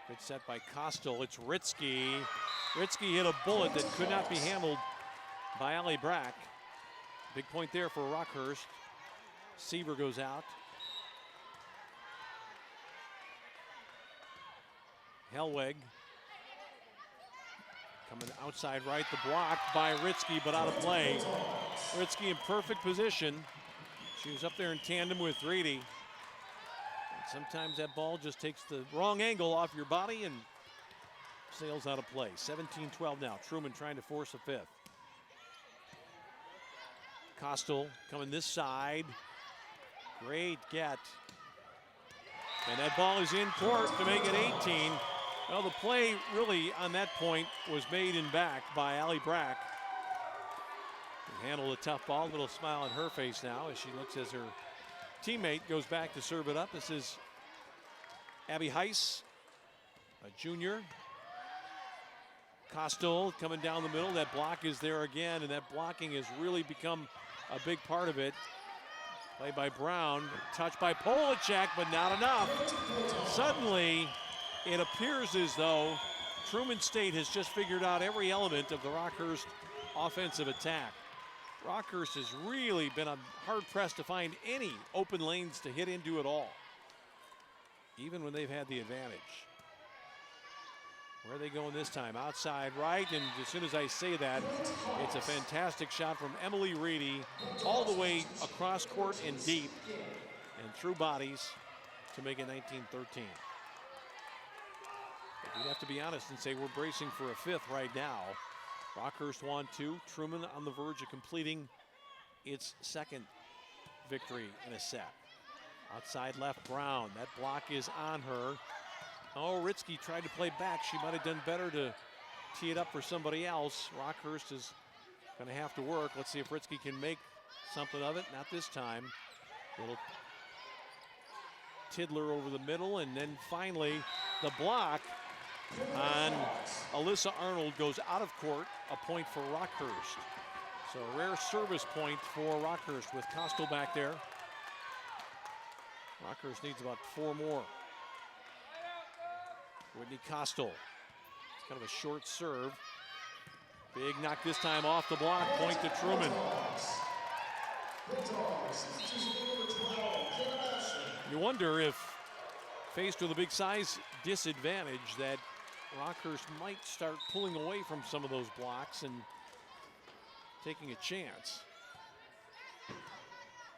Good set by Kostel. It's Ritzky. Ritzky hit a bullet that could not be handled by Allie Brack. Big point there for Rockhurst. Seaver goes out. Hellweg coming outside right, the block by Ritzky, but out of play. Ritzky in perfect position. She was up there in tandem with Reedy. And sometimes that ball just takes the wrong angle off your body and sails out of play. 17-12 now. Truman trying to force a fifth. Kostel coming this side. Great get. And that ball is in court to make it 18. Well, the play really on that point was made in back by Allie Brack. Handled a tough ball, a little smile on her face now as she looks as her teammate goes back to serve it up. This is Abby Heiss, a junior. Costel coming down the middle. That block is there again, and that blocking has really become a big part of it. Play by Brown, touch by Polachek, but not enough. Suddenly, it appears as though Truman State has just figured out every element of the Rockhurst offensive attack. Rockhurst has really been hard-pressed to find any open lanes to hit into at all, even when they've had the advantage. Where are they going this time? Outside right, and as soon as I say that, it's a fantastic shot from Emily Reedy all the way across court and deep and through bodies to make it 19-13. But we'd have to be honest and say we're bracing for a fifth right now. Rockhurst won 2. Truman on the verge of completing its second victory in a set. Outside left, Brown. That block is on her. Oh, Ritzky tried to play back. She might have done better to tee it up for somebody else. Rockhurst is going to have to work. Let's see if Ritzky can make something of it. Not this time. Little Tidler over the middle, and then finally the block on Alyssa Arnold goes out of court. A point for Rockhurst. So a rare service point for Rockhurst with Costel back there. Rockhurst needs about 4 more. Whitney Costel. It's kind of a short serve. Big knock this time off the block. Point to Truman. You wonder if, faced with a big size disadvantage, that Rockhurst might start pulling away from some of those blocks and taking a chance.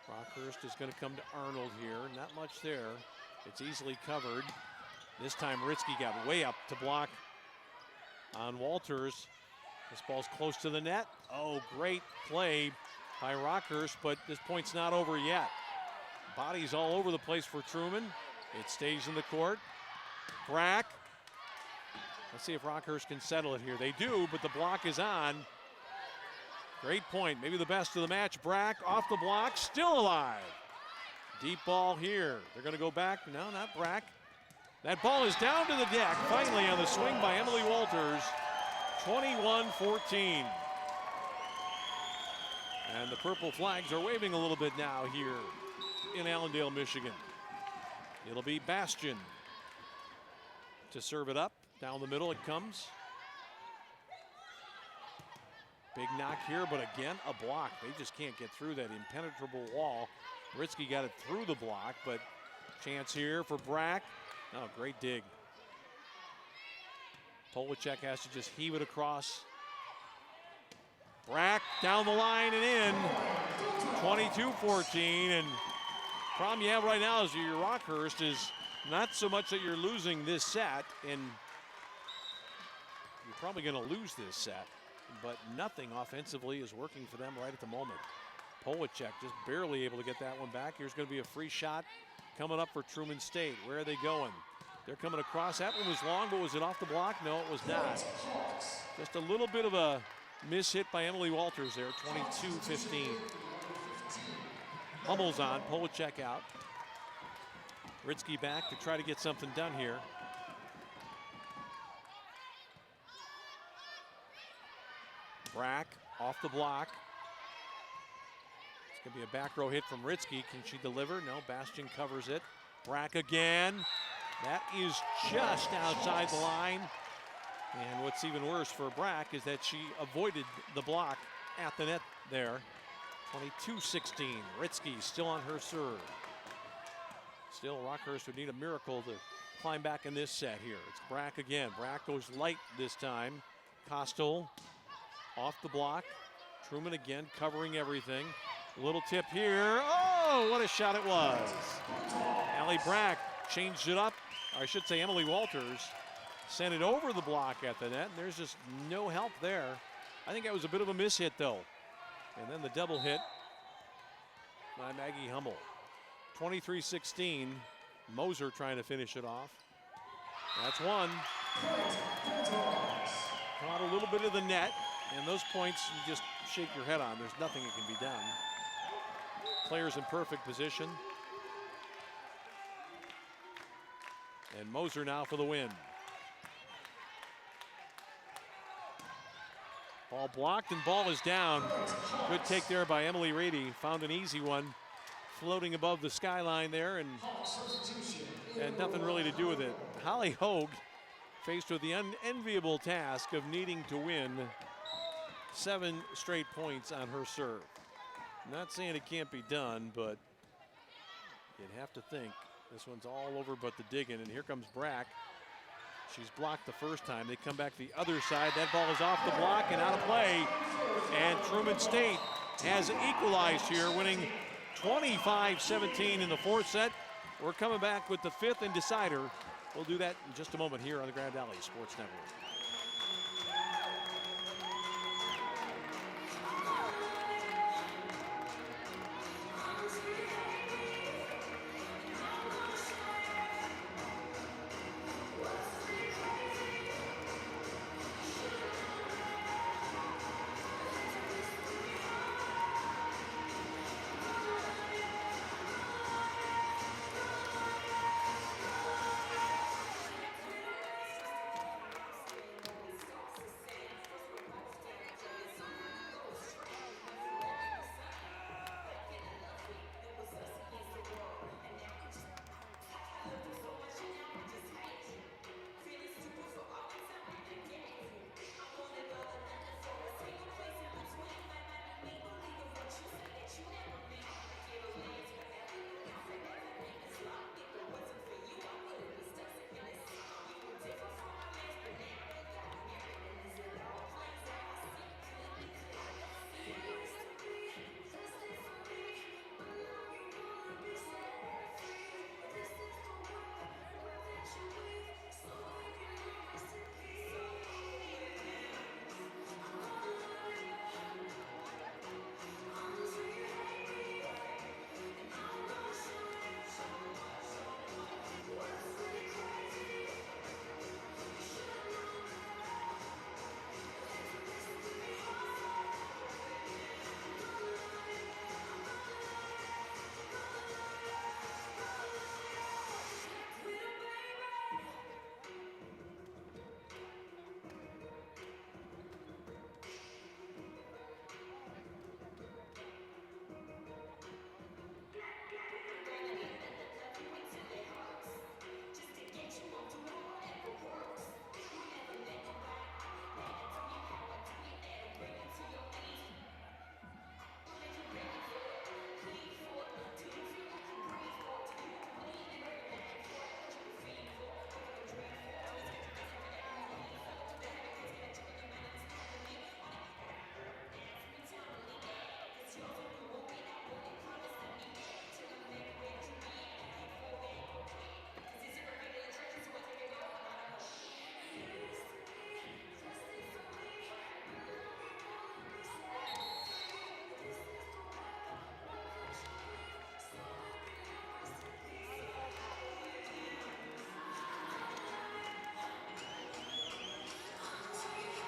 Rockhurst is going to come to Arnold here. Not much there. It's easily covered. This time Ritzky got way up to block on Walters. This ball's close to the net. Oh, great play by Rockhurst, but this point's not over yet. Bodies all over the place for Truman. It stays in the court. Brack. Let's see if Rockhurst can settle it here. They do, but the block is on. Great point, maybe the best of the match. Brack off the block, still alive. Deep ball here. They're going to go back. No, not Brack. That ball is down to the deck, finally on the swing by Emily Walters. 21-14. And the purple flags are waving a little bit now here in Allendale, Michigan. It'll be Bastian to serve it up. Down the middle it comes. Big knock here, but again, a block. They just can't get through that impenetrable wall. Ritzky got it through the block, but chance here for Brack. Oh, great dig. Polachek has to just heave it across. Brack down the line and in. 22-14, and problem you have right now is your Rockhurst is not so much that you're losing this set, and you're probably going to lose this set, but nothing offensively is working for them right at the moment. Polachek just barely able to get that one back. Here's going to be a free shot coming up for Truman State. Where are they going? They're coming across. That one was long, but was it off the block? No, it was not. Just a little bit of a miss hit by Emily Walters there, 22-15. Hummel's on, Polachek out. Ritzky back to try to get something done here. Brack off the block. It's going to be a back row hit from Ritzky. Can she deliver? No, Bastian covers it. Brack again. That is just outside the line. And what's even worse for Brack is that she avoided the block at the net there. 22-16. Ritzky still on her serve. Still, Rockhurst would need a miracle to climb back in this set here. It's Brack again. Brack goes light this time. Costel off the block. Truman again covering everything. Little tip here. Oh, what a shot it was. Allie Brack changed it up. Or I should say Emily Walters sent it over the block at the net. And there's just no help there. I think that was a bit of a miss hit though. And then the double hit by Maggie Hummel. 23-16. Moser trying to finish it off. That's one. Caught a little bit of the net, and those points you just shake your head on. There's nothing that can be done. Players in perfect position. And Moser now for the win. Ball blocked and ball is down. Good take there by Emily Rady. Found an easy one floating above the skyline there, and nothing really to do with it. Holly Hogue faced with the unenviable task of needing to win 7 straight points on her serve. Not saying it can't be done, but you'd have to think this one's all over but the digging. And here comes Brack. She's blocked the first time. They come back the other side. That ball is off the block and out of play. And Truman State has equalized here, winning 25-17 in the 4th set. We're coming back with the 5th and decider. We'll do that in just a moment here on the Grand Valley Sports Network.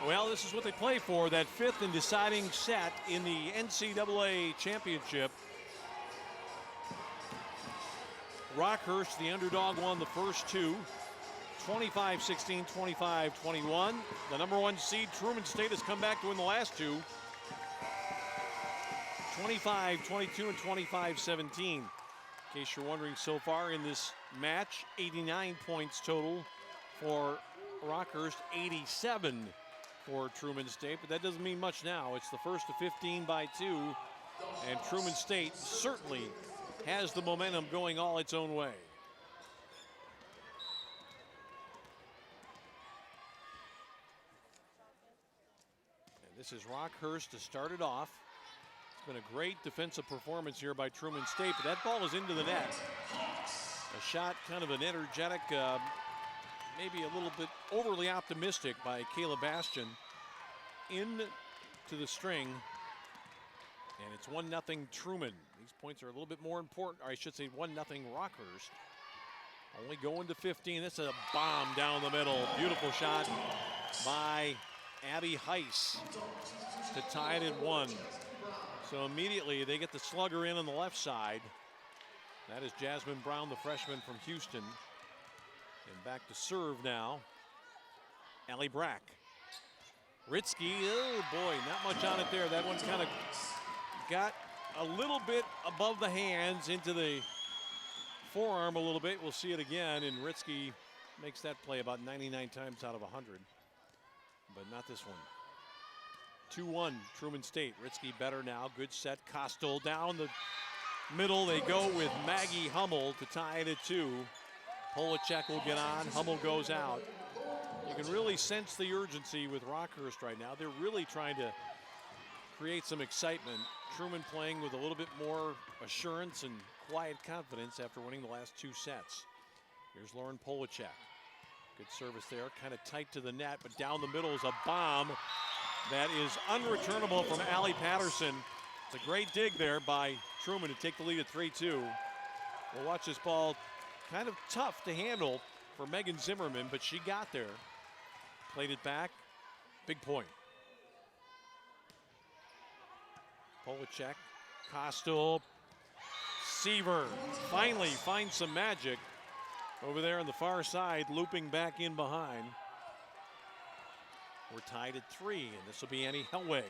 Well, this is what they play for, that 5th and deciding set in the NCAA championship. Rockhurst, the underdog, won the first 2. 25-16, 25-21. The number 1 seed, Truman State, has come back to win the last 2. 25-22 and 25-17. In case you're wondering, so far in this match, 89 points total for Rockhurst, 87 for Truman State, but that doesn't mean much now. It's the first of 15 by 2, and Truman State certainly has the momentum going all its own way. And this is Rockhurst to start it off. It's been a great defensive performance here by Truman State, but that ball is into the net. A shot, kind of an energetic, maybe a little bit overly optimistic by Kayla Bastian into the string. And it's 1-0 Truman. These points are a little bit more important, or I should say 1-0 Rockhurst. Only going to 15. This is a bomb down the middle. Beautiful shot by Abby Heiss to tie it at 1. So immediately they get the slugger in on the left side. That is Jasmine Brown, the freshman from Houston. And back to serve now, Allie Brack. Ritzky, oh boy, not much on it there. That one kind of got a little bit above the hands into the forearm a little bit. We'll see it again, and Ritzky makes that play about 99 times out of 100, but not this one. 2-1 Truman State. Ritzky better now. Good set. Kostel down the middle. They go with Maggie Hummel to tie it at 2. Polachek will get on. Hummel goes out. You can really sense the urgency with Rockhurst right now. They're really trying to create some excitement. Truman playing with a little bit more assurance and quiet confidence after winning the last 2 sets. Here's Lauren Polachek. Good service there, kind of tight to the net, but down the middle is a bomb that is unreturnable from Allie Patterson. It's a great dig there by Truman to take the lead at 3-2. We'll watch this ball, kind of tough to handle for Megan Zimmerman, but she got there. Played it back, big point. Polachek, Kostel, Seaver finally finds some magic over there on the far side, looping back in behind. We're tied at 3, and this will be Annie Hellweg.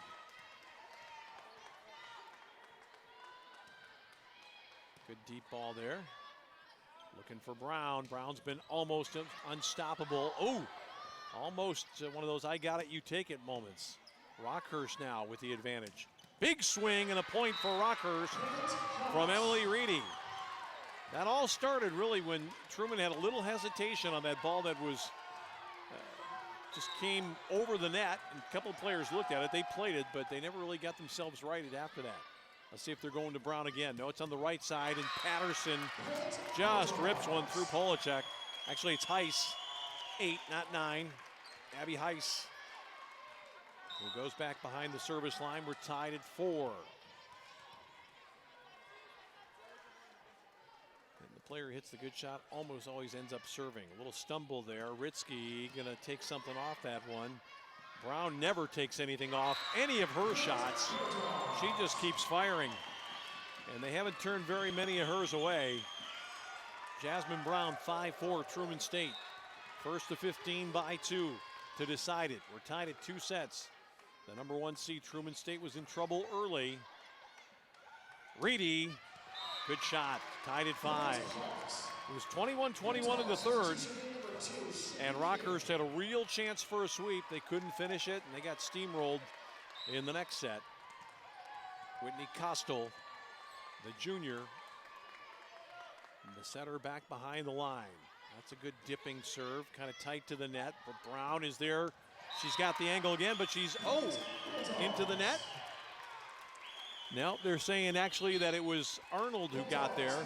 Good deep ball there. Looking for Brown. Brown's been almost unstoppable. Oh, almost one of those I got it, you take it moments. Rockhurst now with the advantage. Big swing and a point for Rockhurst from Emily Reedy. That all started really when Truman had a little hesitation on that ball that was just came over the net, and a couple of players looked at it. They played it, but they never really got themselves righted after that. Let's see if they're going to Brown again. No, it's on the right side, and Patterson just rips one through Polachek. Actually, it's Heiss, 8, not 9. Abby Heiss, who goes back behind the service line. We're tied at 4. And the player hits the good shot, almost always ends up serving. A little stumble there. Ritzky gonna take something off that one. Brown never takes anything off any of her shots. She just keeps firing. And they haven't turned very many of hers away. Jasmine Brown, 5-4, Truman State. First to 15 by 2 to decide it. We're tied at 2 sets. The number 1 seed, Truman State, was in trouble early. Reedy, good shot, tied at 5. It was 21-21 in the third. And Rockhurst had a real chance for a sweep. They couldn't finish it, and they got steamrolled in the next set. Whitney Kostel, the junior, and the setter back behind the line. That's a good dipping serve, kind of tight to the net, but Brown is there. She's got the angle again, but she's, into the net. Now they're saying actually that it was Arnold who got there.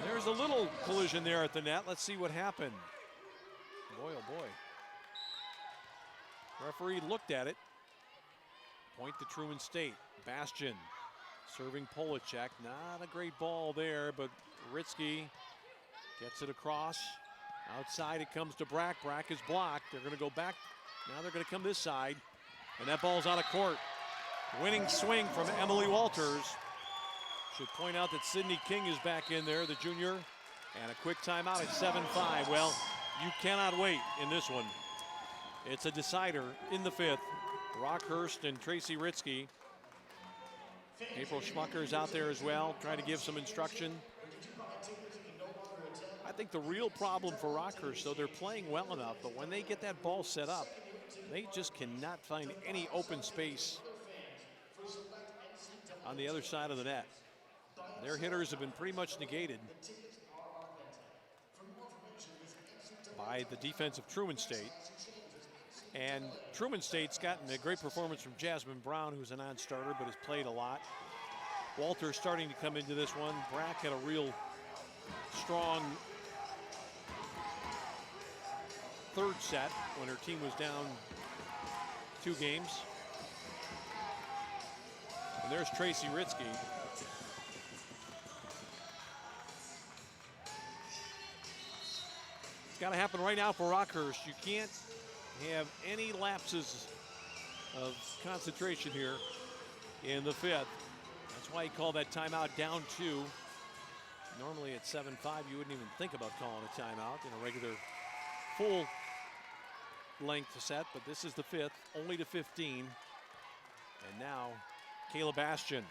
There's a little collision there at the net. Let's see what happened. Boy, oh boy. Referee looked at it. Point to Truman State. Bastian serving Polachek. Not a great ball there, but Ritzky gets it across. Outside it comes to Brack. Brack is blocked. They're going to go back. Now they're going to come this side. And that ball's out of court. Winning swing from Emily Walters. Should point out that Sydney King is back in there, the junior. And a quick timeout at 7-5. Well, you cannot wait in this one. It's a decider in the 5th. Rockhurst and Tracy Ritzky. April Schmucker is out there as well, trying to give some instruction. I think the real problem for Rockhurst, though, they're playing well enough, but when they get that ball set up, they just cannot find any open space on the other side of the net. Their hitters have been pretty much negated by the defense of Truman State. And Truman State's gotten a great performance from Jasmine Brown, who's a non-starter but has played a lot. Walter starting to come into this one. Brack had a real strong third set when her team was down 2 games. And there's Tracy Ritzky. It's got to happen right now for Rockhurst. You can't have any lapses of concentration here in the fifth. That's why he called that timeout down 2. Normally at 7-5, you wouldn't even think about calling a timeout in a regular full length set, but this is the fifth, only to 15. And now Kayla Bastian,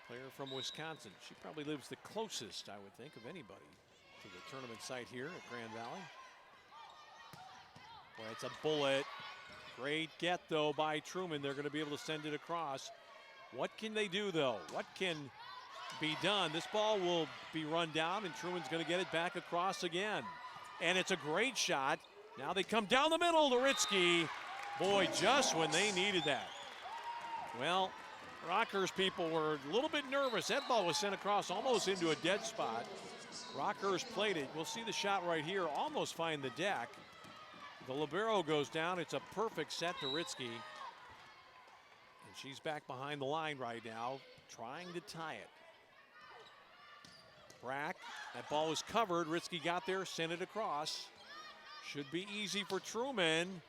player from Wisconsin. She probably lives the closest, I would think, of anybody to the tournament site here at Grand Valley. Boy, it's a bullet. Great get, though, by Truman. They're going to be able to send it across. What can they do, though? What can be done? This ball will be run down, and Truman's going to get it back across again. And it's a great shot. Now they come down the middle to Ritzky. Boy, just when they needed that. Well, Rockhurst people were a little bit nervous. That ball was sent across almost into a dead spot. Rockhurst played it. We'll see the shot right here, almost find the deck. The libero goes down. It's a perfect set to Ritzky. And she's back behind the line right now, trying to tie it. Brack, that ball was covered. Ritzky got there, sent it across. Should be easy for Truman.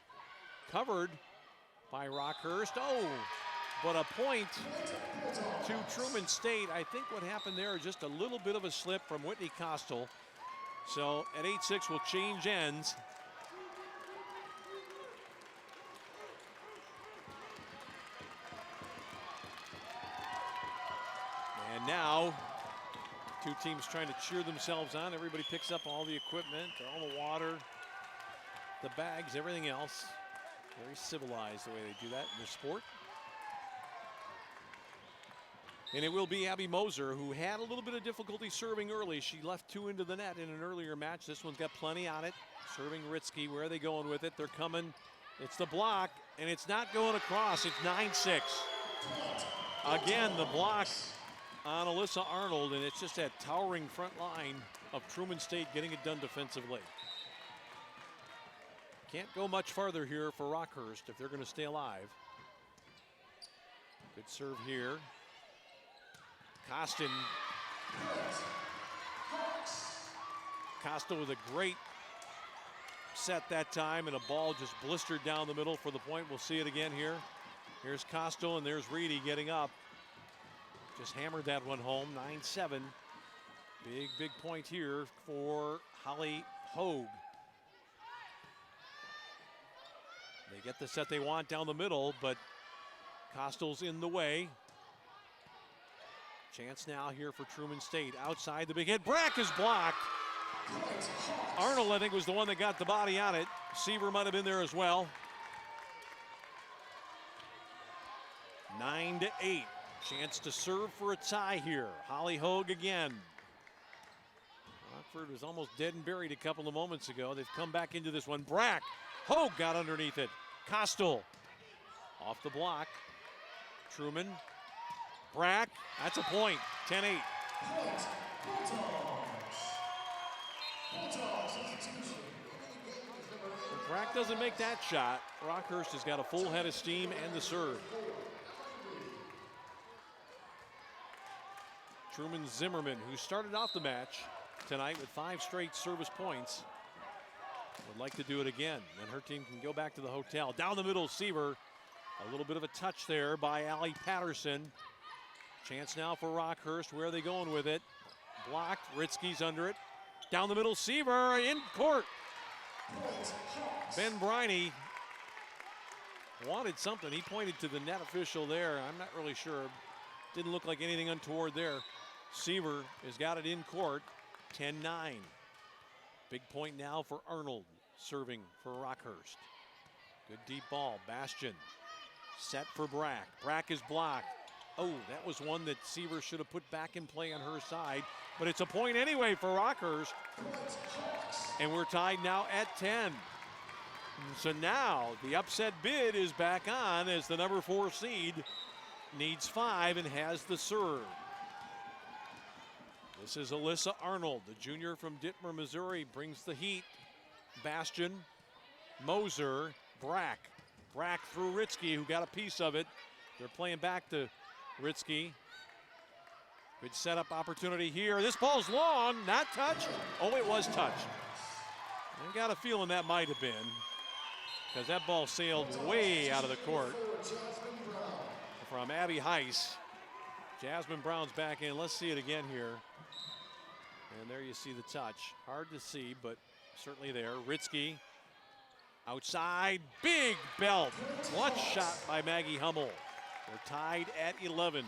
Covered by Rockhurst. Oh, but a point to Truman State. I think what happened there is just a little bit of a slip from Whitney Costal. So at 8-6, we'll change ends. And now, two teams trying to cheer themselves on. Everybody picks up all the equipment, all the water, the bags, everything else. Very civilized the way they do that in this sport. And it will be Abby Moser, who had a little bit of difficulty serving early. She left 2 into the net in an earlier match. This one's got plenty on it. Serving Ritzky. Where are they going with it? They're coming. It's the block, and it's not going across. It's 9-6. Again, the block on Alyssa Arnold, and it's just that towering front line of Truman State getting it done defensively. Can't go much farther here for Rockhurst if they're going to stay alive. Good serve here. Costin. Costa with a great set that time, and a ball just blistered down the middle for the point. We'll see it again here. Here's Costa, and there's Reedy getting up. Just hammered that one home, 9-7. Big point here for Holly Hogue. They get the set they want down the middle, but Costal's in the way. Chance now here for Truman State. Outside the big hit. Brack is blocked. Arnold, I think, was the one that got the body on it. Seaver might have been there as well. 9-8. Chance to serve for a tie here. Holly Hogue again. Rockford was almost dead and buried a couple of moments ago. They've come back into this one. Brack. Hogue got underneath it. Costal off the block. Truman. Brack. That's a point. 10-8. If Brack doesn't make that shot, Rockhurst has got a full head of steam and the serve. Truman Zimmerman, who started off the match tonight with 5 straight service points, would like to do it again. Then her team can go back to the hotel. Down the middle, Seaver. A little bit of a touch there by Allie Patterson. Chance now for Rockhurst. Where are they going with it? Blocked. Ritzky's under it. Down the middle, Seaver in court. Ben Briney wanted something. He pointed to the net official there. I'm not really sure. Didn't look like anything untoward there. Seaver has got it in court. 10-9. Big point now for Arnold, serving for Rockhurst. Good deep ball. Bastian set for Brack. Brack is blocked. Oh, that was one that Seaver should have put back in play on her side. But it's a point anyway for Rockhurst. And we're tied now at 10. So now the upset bid is back on as the number 4 seed needs 5 and has the serve. This is Alyssa Arnold, the junior from Dittmer, Missouri, brings the heat. Bastian, Moser, Brack. Brack through Ritzky, who got a piece of it. They're playing back to Ritzky. Good setup opportunity here. This ball's long, not touched. Oh, it was touched. I got a feeling that might have been, because that ball sailed way out of the court from Abby Heiss. Jasmine Brown's back in. Let's see it again here. And there you see the touch. Hard to see, but certainly there. Ritzky outside, big belt. Clutch shot by Maggie Hummel. We're tied at 11.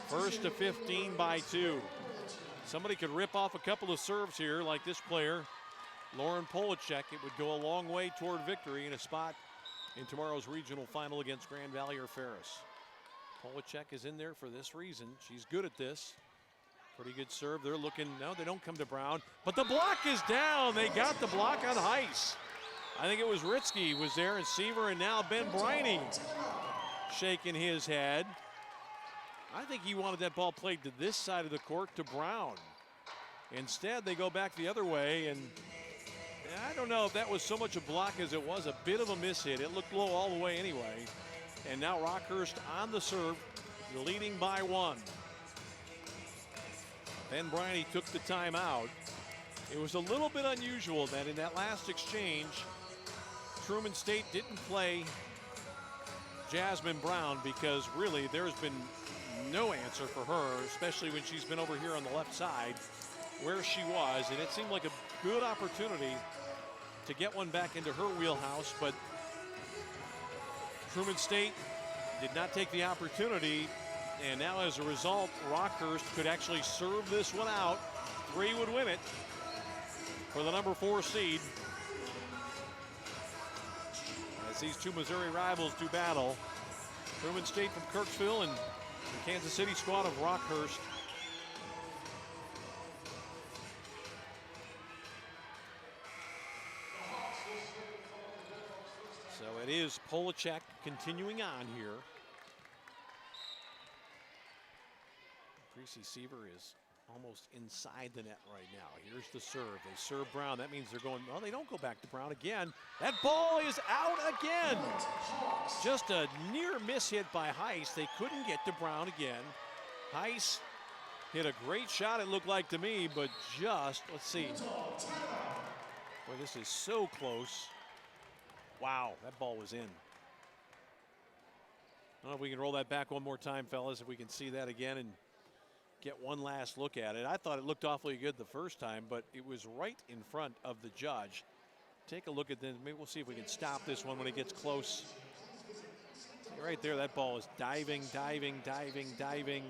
First to 15 by 2. Somebody could rip off a couple of serves here like this player, Lauren Polachek. It would go a long way toward victory in a spot in tomorrow's regional final against Grand Valley or Ferris. Polachek is in there for this reason. She's good at this. Pretty good serve. They're looking, no, they don't come to Brown, but the block is down. They got the block on Heiss. I think it was Ritzky was there, and Seaver, and now Ben Briney shaking his head. I think he wanted that ball played to this side of the court to Brown. Instead, they go back the other way, and I don't know if that was so much a block as it was a bit of a mishit. It looked low all the way anyway. And now Rockhurst on the serve, leading by 1. Ben Briney took the timeout. It was a little bit unusual that in that last exchange, Truman State didn't play Jasmine Brown, because really there's been no answer for her, especially when she's been over here on the left side where she was, and it seemed like a good opportunity to get one back into her wheelhouse, but Truman State did not take the opportunity, and now as a result, Rockhurst could actually serve this one out. 3 would win it for the number 4 seed. As these two Missouri rivals do battle, Truman State from Kirksville and the Kansas City squad of Rockhurst. So it is Polachek continuing on here. Precy Seaver is almost inside the net right now. Here's the serve. They serve Brown. That means they're going, well, they don't go back to Brown again. That ball is out again. Just a near miss hit by Heiss. They couldn't get to Brown again. Heiss hit a great shot, it looked like to me, but just, let's see. Boy, this is so close. Wow, that ball was in. I don't know if we can roll that back one more time, fellas, if we can see that again and get one last look at it. I thought it looked awfully good the first time, but it was right in front of the judge. Take a look at this. Maybe we'll see if we can stop this one when it gets close. Right there, that ball is diving, diving, diving, diving.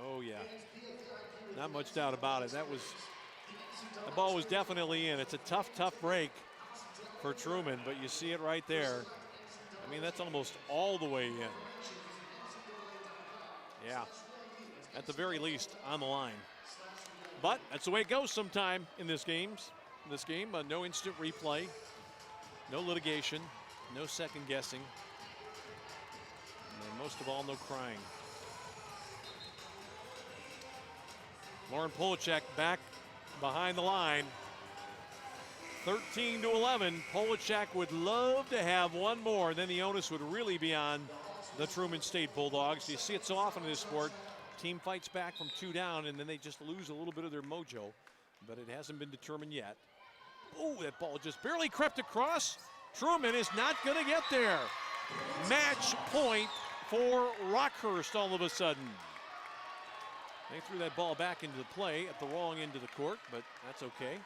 Oh, yeah. Not much doubt about it. The ball was definitely in. It's a tough, tough break for Truman, but you see it right there. I mean, that's almost all the way in. Yeah, at the very least on the line. But that's the way it goes sometime in this game. No instant replay, no litigation, no second guessing, and most of all, no crying. Lauren Polachek back behind the line. 13-11. Polachek would love to have one more. Then the onus would really be on the Truman State Bulldogs. You see it so often in this sport. Team fights back from 2 down, and then they just lose a little bit of their mojo. But it hasn't been determined yet. Oh, that ball just barely crept across. Truman is not going to get there. Match point for Rockhurst all of a sudden. They threw that ball back into the play at the wrong end of the court, but that's okay.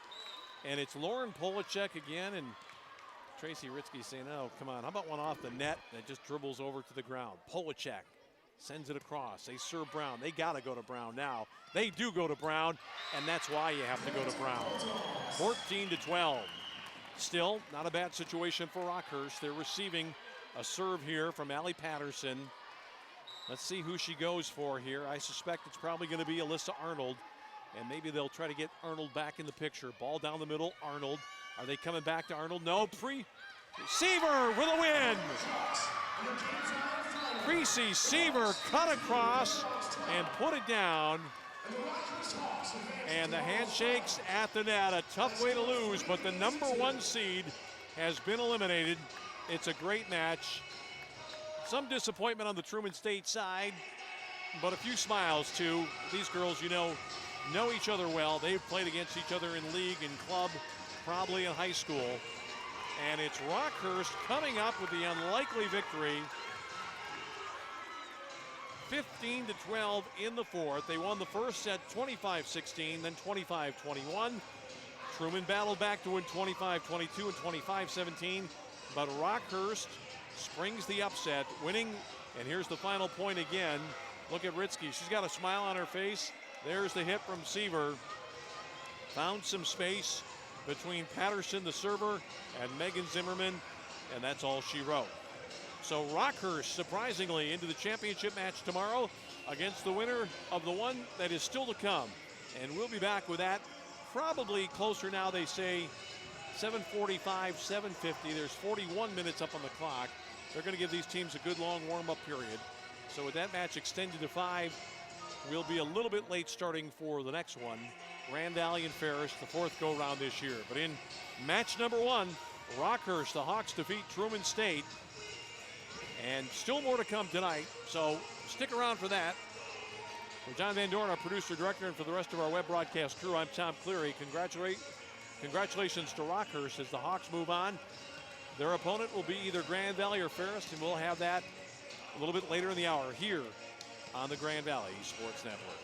And it's Lauren Polachek again, and Tracy Ritzky saying, oh, come on, how about one off the net that just dribbles over to the ground. Polachek sends it across. They serve Brown. They got to go to Brown now. They do go to Brown, and that's why you have to go to Brown. 14-12. Still, not a bad situation for Rockhurst. They're receiving a serve here from Allie Patterson. Let's see who she goes for here. I suspect it's probably going to be Alyssa Arnold. And maybe they'll try to get Arnold back in the picture. Ball down the middle, Arnold. Are they coming back to Arnold? No, Seaver with a win. Precy Seaver cut across and put it down. And the handshakes at the net. A tough way to lose, but the number 1 seed has been eliminated. It's a great match. Some disappointment on the Truman State side, but a few smiles too. These girls, know each other well. They've played against each other in league and club, probably in high school. And it's Rockhurst coming up with the unlikely victory. 15-12 in the fourth. They won the first set 25-16, then 25-21. Truman battled back to win 25-22 and 25-17, but Rockhurst springs the upset, winning, and here's the final point again. Look at Ritzky. She's got a smile on her face. There's the hit from Seaver. Found some space between Patterson, the server, and Megan Zimmerman, and that's all she wrote. So Rockhurst, surprisingly, into the championship match tomorrow against the winner of the one that is still to come. And we'll be back with that probably closer now, they say, 7:45, 7:50. There's 41 minutes up on the clock. They're going to give these teams a good long warm-up period. So with that match extended to 5, we'll be a little bit late starting for the next one. Grand Valley and Ferris, the fourth go-round this year. But in match number 1, Rockhurst, the Hawks defeat Truman State. And still more to come tonight, so stick around for that. For John Van Dorn, our producer, director, and for the rest of our web broadcast crew, I'm Tom Cleary. Congratulations to Rockhurst as the Hawks move on. Their opponent will be either Grand Valley or Ferris, and we'll have that a little bit later in the hour here on the Grand Valley Sports Network.